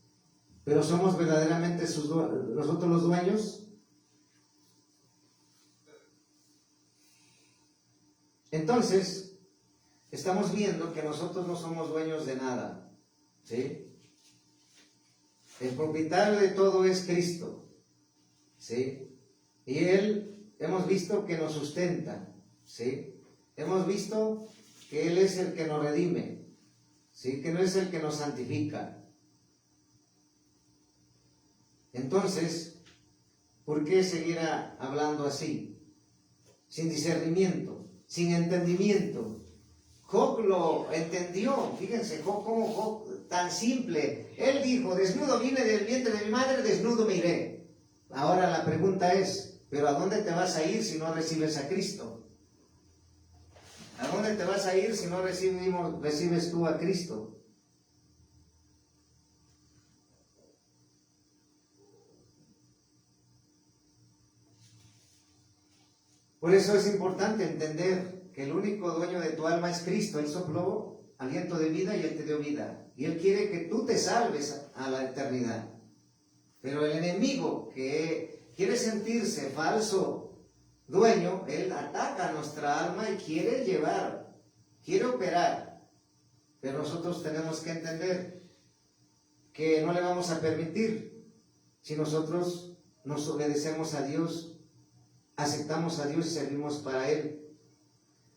pero ¿somos verdaderamente nosotros los dueños? Entonces, estamos viendo que nosotros no somos dueños de nada, ¿sí? El propietario de todo es Cristo, ¿sí? Y Él, hemos visto que nos sustenta, ¿sí? Hemos visto que Él es el que nos redime, ¿sí? Que no es el que nos santifica. Entonces, ¿por qué seguir hablando así? Sin discernimiento, sin entendimiento. Job lo entendió, fíjense, Job tan simple. Él dijo, desnudo vine del vientre de mi madre, desnudo me iré. Ahora la pregunta es, ¿pero a dónde te vas a ir si no recibes a Cristo? ¿A dónde te vas a ir si no recibes tú a Cristo? Por eso es importante entender que el único dueño de tu alma es Cristo. Él sopló aliento de vida y Él te dio vida. Y Él quiere que tú te salves a la eternidad. Pero el enemigo que quiere sentirse falso dueño, él ataca nuestra alma y quiere llevar, quiere operar. Pero nosotros tenemos que entender que no le vamos a permitir si nosotros nos obedecemos a Dios, aceptamos a Dios y servimos para Él.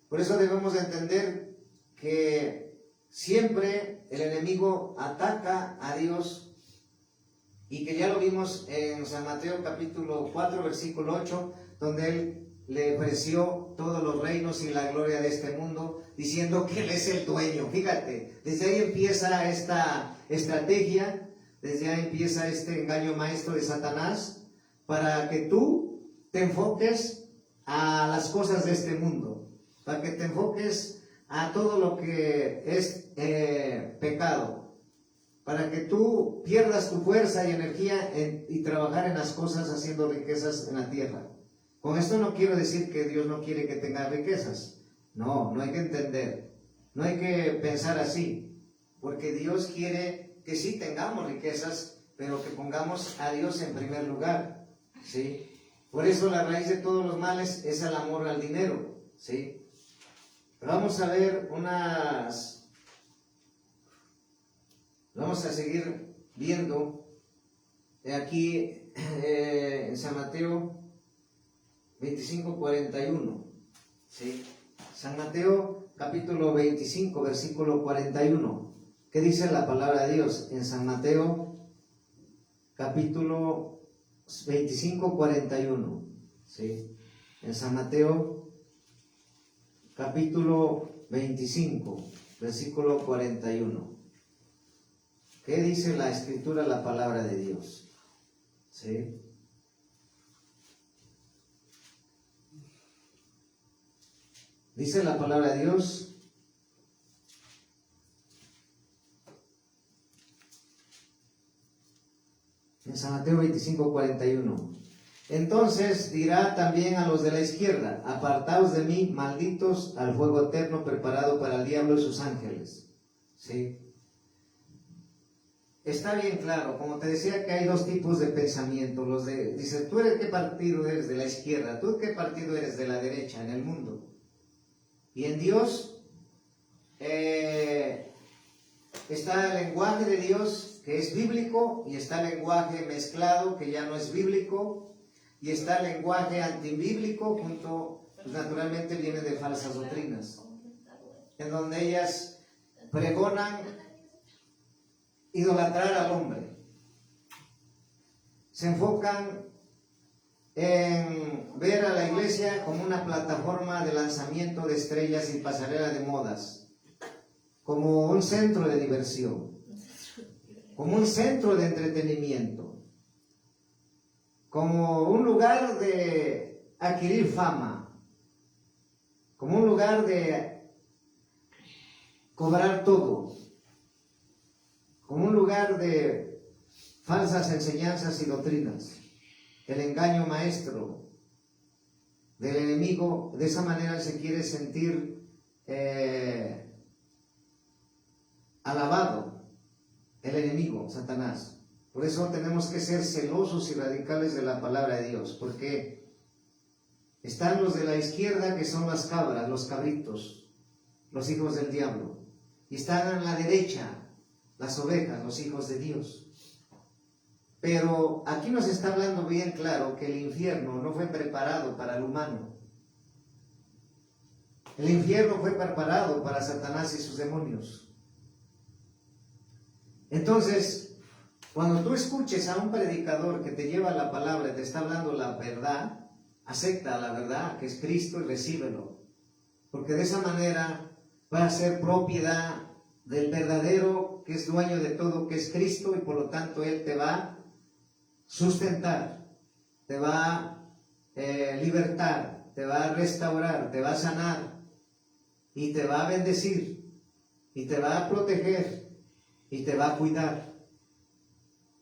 Por eso debemos de entender que siempre el enemigo ataca a Dios y que ya lo vimos en San Mateo capítulo 4 versículo 8, donde Él le ofreció todos los reinos y la gloria de este mundo, diciendo que Él es el dueño. Fíjate, desde ahí empieza esta estrategia, desde ahí empieza este engaño maestro de Satanás, para que tú te enfoques a las cosas de este mundo, para que te enfoques a todo lo que es pecado, para que tú pierdas tu fuerza y energía y trabajar en las cosas haciendo riquezas en la tierra. Con esto no quiero decir que Dios no quiere que tengas riquezas. No hay que entender, no hay que pensar así, porque Dios quiere que sí tengamos riquezas, pero que pongamos a Dios en primer lugar, ¿sí? Por eso la raíz de todos los males es el amor al dinero, ¿sí? Vamos a ver vamos a seguir viendo aquí en San Mateo 25:41, ¿sí? San Mateo capítulo 25, versículo 41. ¿Qué dice la palabra de Dios? En San Mateo capítulo 25:41, ¿sí? En San Mateo capítulo 25, versículo 41. ¿Qué dice la Escritura, la palabra de Dios? ¿Sí? Dice la palabra de Dios: en San Mateo 25:41. Entonces dirá también a los de la izquierda: apartaos de mí, malditos, al fuego eterno preparado para el diablo y sus ángeles. ¿Sí? Está bien claro, como te decía, que hay dos tipos de pensamiento. Dice, ¿tú eres qué partido eres? De la izquierda. ¿Tú qué partido eres? De la derecha, en el mundo. Y en Dios está el lenguaje de Dios, que es bíblico, y está el lenguaje mezclado, que ya no es bíblico, y está el lenguaje antibíblico, pues naturalmente viene de falsas doctrinas, en donde ellas pregonan idolatrar al hombre. Se enfocan en ver a la iglesia como una plataforma de lanzamiento de estrellas y pasarela de modas, como un centro de diversión, como un centro de entretenimiento, como un lugar de adquirir fama, como un lugar de cobrar todo, como un lugar de falsas enseñanzas y doctrinas, el engaño maestro del enemigo. De esa manera se quiere sentir alabado el enemigo, Satanás. Por eso tenemos que ser celosos y radicales de la palabra de Dios, porque están los de la izquierda, que son las cabras, los cabritos, los hijos del diablo, y están a la derecha las ovejas, los hijos de Dios. Pero aquí nos está hablando bien claro que el infierno no fue preparado para el humano. El infierno fue preparado para Satanás y sus demonios. Entonces, cuando tú escuches a un predicador que te lleva la palabra y te está hablando la verdad, acepta la verdad que es Cristo y recíbelo. Porque de esa manera va a ser propiedad del verdadero, que es dueño de todo, que es Cristo, y por lo tanto Él te va a sustentar, te va a libertar, te va a restaurar, te va a sanar, y te va a bendecir, y te va a proteger, y te va a cuidar.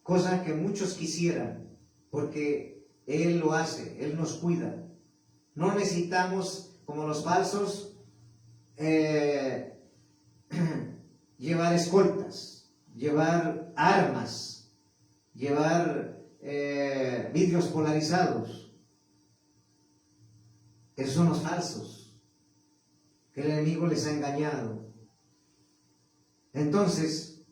Cosa que muchos quisieran, porque Él lo hace, Él nos cuida. No necesitamos, como los falsos, llevar escoltas, llevar armas, llevar vidrios polarizados. Esos son los falsos, que el enemigo les ha engañado. Entonces,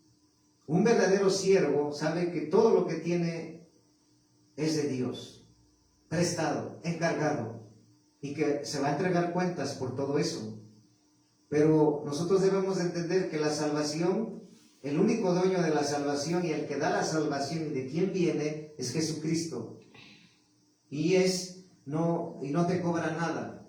un verdadero siervo sabe que todo lo que tiene es de Dios, prestado, encargado, y que se va a entregar cuentas por todo eso. Pero nosotros debemos entender que la salvación, el único dueño de la salvación y el que da la salvación y de quién viene es Jesucristo. Y no te cobra nada.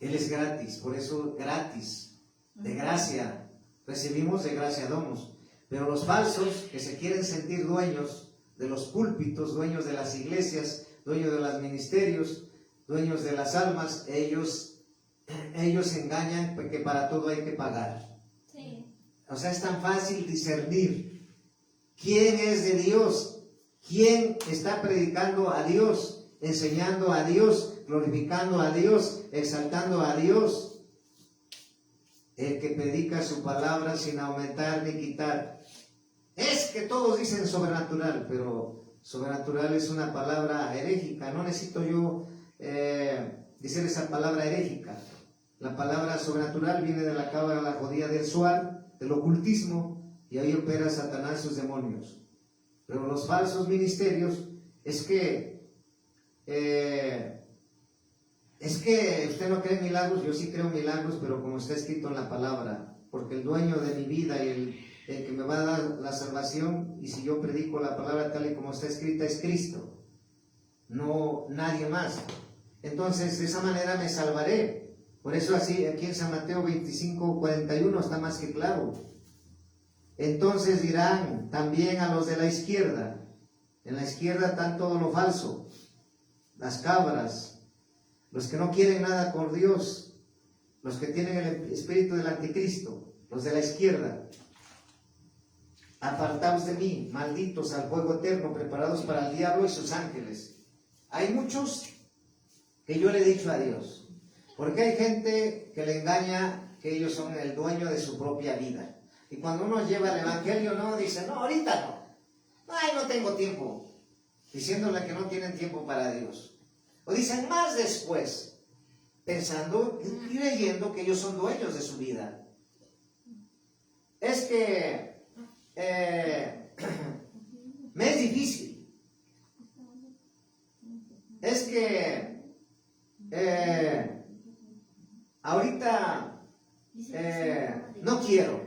Él es gratis, por eso gratis, de gracia recibimos, de gracia damos. Pero los falsos que se quieren sentir dueños de los púlpitos, dueños de las iglesias, dueños de los ministerios, dueños de las almas, ellos engañan porque para todo hay que pagar. Sí. O sea, es tan fácil discernir quién es de Dios, quién está predicando a Dios, enseñando a Dios, glorificando a Dios, exaltando a Dios. El que predica su palabra sin aumentar ni quitar. Es que todos dicen sobrenatural, pero sobrenatural es una palabra herégica. No necesito yo decir esa palabra herégica. La palabra sobrenatural viene de la cábala judía del Zohar, del ocultismo, y ahí opera Satanás y sus demonios. Pero los falsos ministerios es que usted no cree en milagros. Yo sí creo en milagros, pero como está escrito en la palabra, porque el dueño de mi vida y el que me va a dar la salvación, y si yo predico la palabra tal y como está escrita, es Cristo, no nadie más. Entonces, de esa manera me salvaré. Por eso así, aquí en San Mateo 25:41 está más que claro. Entonces dirán también a los de la izquierda. En la izquierda están todo lo falso, las cabras, los que no quieren nada con Dios, los que tienen el espíritu del anticristo, los de la izquierda. Apartaos de mí, malditos, al fuego eterno, preparados para el diablo y sus ángeles. Hay muchos que yo le he dicho a Dios, porque hay gente que le engaña que ellos son el dueño de su propia vida. Y cuando uno lleva el evangelio, no, dice, no, ahorita no. Ay, no tengo tiempo. Diciéndole que no tienen tiempo para Dios. O dicen más después, pensando y creyendo que ellos son dueños de su vida. Es que me es difícil. Es que ahorita no quiero.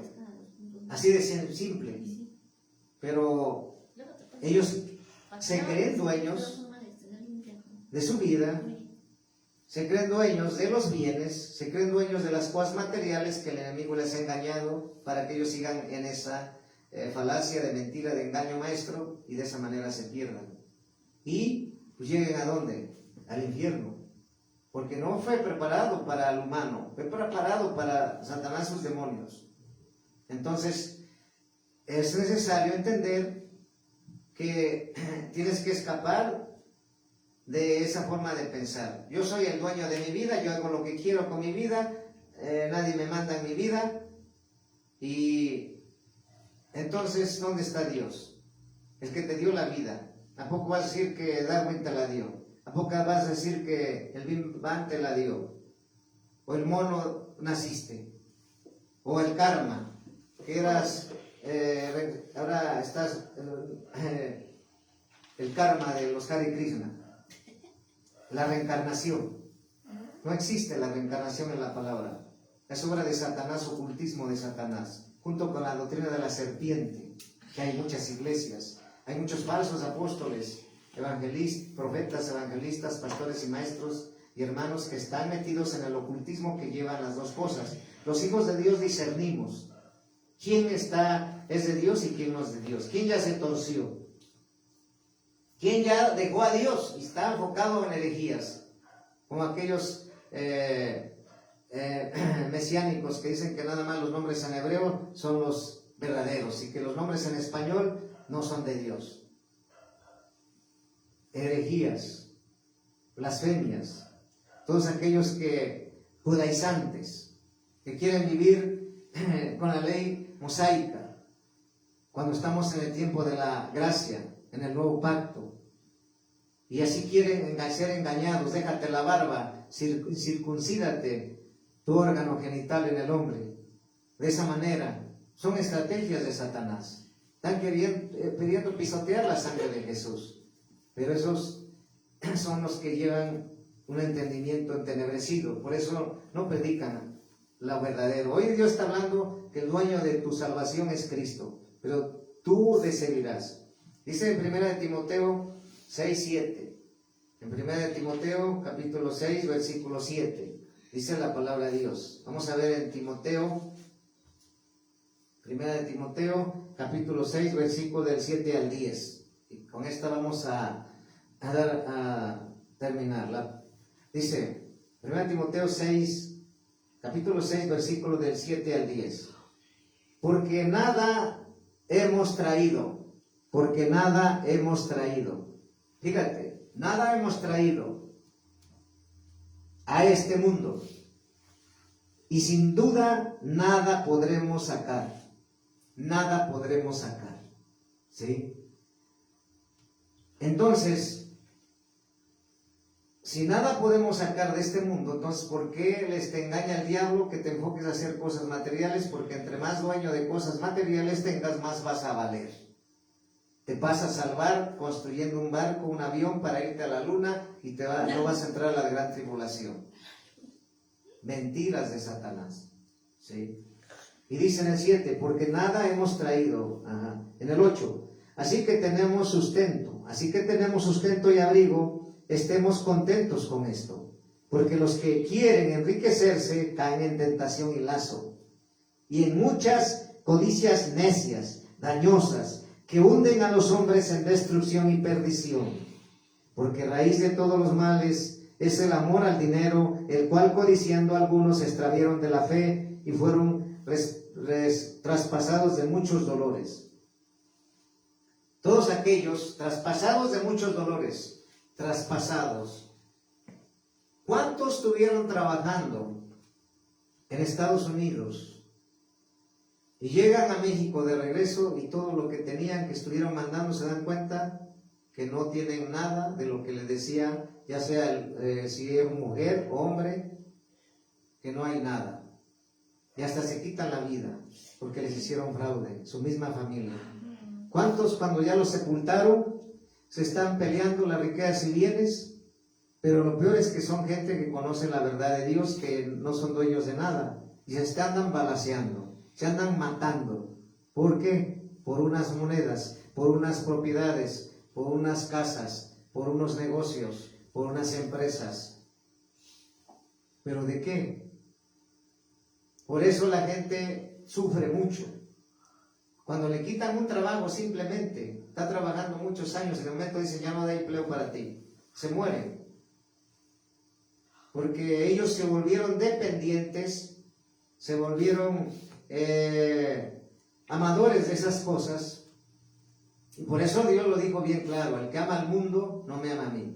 Así de simple. Pero ellos se creen dueños de su vida, se creen dueños de los bienes, se creen dueños de las cosas materiales que el enemigo les ha engañado para que ellos sigan en esa falacia de mentira, de engaño maestro, y de esa manera se pierdan. Y pues lleguen ¿a dónde? Al infierno. Porque no fue preparado para el humano, fue preparado para Satanás y sus demonios. Entonces, es necesario entender que tienes que escapar de esa forma de pensar. Yo soy el dueño de mi vida, yo hago lo que quiero con mi vida, nadie me manda en mi vida. Y entonces, ¿dónde está Dios? El que te dio la vida. ¿A poco vas a decir que Darwin te la dio? ¿A poco vas a decir que el Big Bang te la dio? ¿O el mono naciste? ¿O el karma? Que eras, ahora estás, el karma de los Hare Krishna. La reencarnación. No existe la reencarnación en la palabra. Es obra de Satanás, ocultismo de Satanás, junto con la doctrina de la serpiente, que hay muchas iglesias, hay muchos falsos apóstoles, evangelistas, profetas, evangelistas, pastores y maestros y hermanos que están metidos en el ocultismo que llevan las dos cosas. Los hijos de Dios discernimos quién es de Dios y quién no es de Dios, quién ya se torció, quién ya dejó a Dios y está enfocado en herejías, como aquellos mesiánicos que dicen que nada más los nombres en hebreo son los verdaderos y que los nombres en español no son de Dios. Herejías, blasfemias, todos aquellos judaizantes que quieren vivir con la ley mosaica cuando estamos en el tiempo de la gracia, en el nuevo pacto, y así quieren ser engañados. Déjate la barba, circuncídate tu órgano genital en el hombre. De esa manera, son estrategias de Satanás. Están queriendo pisotear la sangre de Jesús. Pero esos son los que llevan un entendimiento entenebrecido. Por eso no predican lo verdadero. Hoy Dios está hablando que el dueño de tu salvación es Cristo, pero tú decidirás. Dice en 1 Timoteo 6:7. En 1 Timoteo capítulo 6, versículo 7. Dice la palabra de Dios. Vamos a ver en Timoteo, 1 Timoteo capítulo 6, versículo del 7 al 10. Y con esta vamos a terminar. Dice 1 Timoteo 6, capítulo 6, versículo del 7 al 10. Porque nada hemos traído. Fíjate, nada hemos traído a este mundo. Y sin duda nada podremos sacar. ¿Sí? Entonces, si nada podemos sacar de este mundo, entonces ¿por qué te engaña el diablo que te enfoques a hacer cosas materiales? Porque entre más dueño de cosas materiales tengas, más vas a valer. Te vas a salvar construyendo un barco, un avión para irte a la luna y no vas a entrar a la gran tribulación. Mentiras de Satanás. ¿Sí? Y dice en el 7, porque nada hemos traído. En el 8, así que tenemos sustento y abrigo, estemos contentos con esto. Porque los que quieren enriquecerse caen en tentación y lazo, y en muchas codicias necias, dañosas, que hunden a los hombres en destrucción y perdición. Porque raíz de todos los males es el amor al dinero, el cual codiciando algunos se extravieron de la fe y fueron traspasados de muchos dolores. Todos aquellos traspasados de muchos dolores, traspasados. ¿Cuántos estuvieron trabajando en Estados Unidos y llegan a México de regreso y todo lo que tenían, que estuvieron mandando, se dan cuenta que no tienen nada de lo que les decía, ya sea si es mujer o hombre, que no hay nada? Y hasta se quitan la vida porque les hicieron fraude, su misma familia. ¿Cuántos cuando ya los sepultaron se están peleando las riquezas y bienes? Pero lo peor es que son gente que conoce la verdad de Dios, que no son dueños de nada y se andan balaceando, se andan matando. ¿Por qué? Por unas monedas, por unas propiedades, por unas casas, por unos negocios, por unas empresas. ¿Pero de qué? Por eso la gente sufre mucho. Cuando le quitan un trabajo, simplemente está trabajando muchos años y de momento dicen ya no hay empleo para ti, se mueren. Porque ellos se volvieron dependientes, se volvieron amadores de esas cosas. Y por eso Dios lo dijo bien claro: el que ama al mundo no me ama a mí.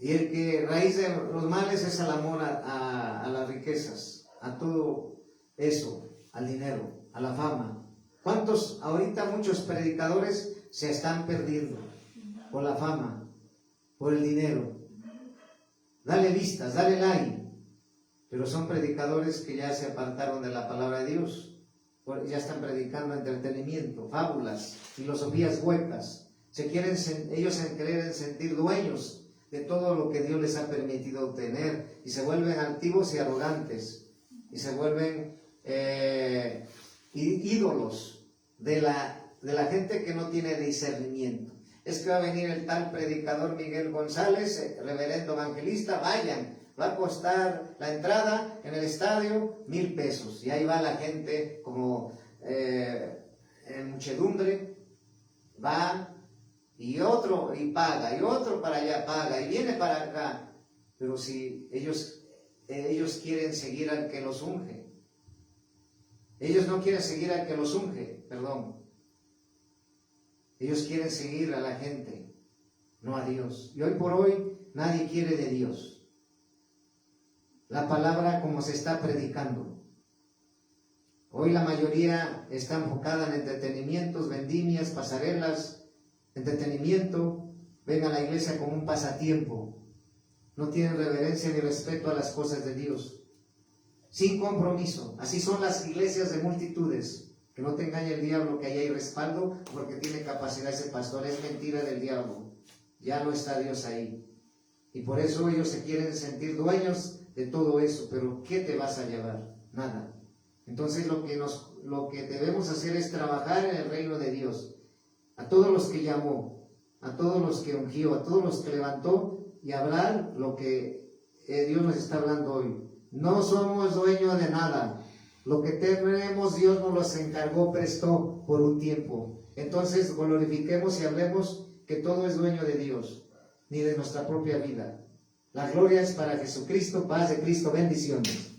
Y el que raíz de los males es el amor a las riquezas, a todo eso, al dinero, a la fama. ¿Cuántos, ahorita muchos predicadores se están perdiendo por la fama, por el dinero? Dale vistas, dale like, pero son predicadores que ya se apartaron de la palabra de Dios, ya están predicando entretenimiento, fábulas, filosofías huecas. Ellos se quieren sentir dueños de todo lo que Dios les ha permitido obtener y se vuelven altivos y arrogantes y se vuelven ídolos de la gente que no tiene discernimiento. Es que va a venir el tal predicador Miguel González, reverendo evangelista, vayan, va a costar la entrada en el estadio 1,000 pesos. Y ahí va la gente como en muchedumbre, va y otro y paga, y otro para allá paga, y viene para acá. Pero si ellos quieren seguir al que los unge, ellos no quieren seguir al que los unge, perdón. Ellos quieren seguir a la gente, no a Dios. Y hoy por hoy nadie quiere de Dios. La palabra como se está predicando. Hoy la mayoría está enfocada en entretenimientos, vendimias, pasarelas, entretenimiento. Ven a la iglesia como un pasatiempo. No tienen reverencia ni respeto a las cosas de Dios. Sin compromiso. Así son las iglesias de multitudes. Que no te engañe el diablo que ahí hay respaldo porque tiene capacidad ese pastor. Es mentira del diablo. Ya no está Dios ahí. Y por eso ellos se quieren sentir dueños de todo eso. Pero ¿qué te vas a llevar? Nada. Entonces lo que debemos hacer es trabajar en el reino de Dios. A todos los que llamó, a todos los que ungió, a todos los que levantó y hablar lo que Dios nos está hablando hoy. No somos dueños de nada. Lo que tenemos Dios nos los encargó, prestó por un tiempo. Entonces glorifiquemos y hablemos que todo es dueño de Dios, ni de nuestra propia vida. La gloria es para Jesucristo, paz de Cristo, bendiciones.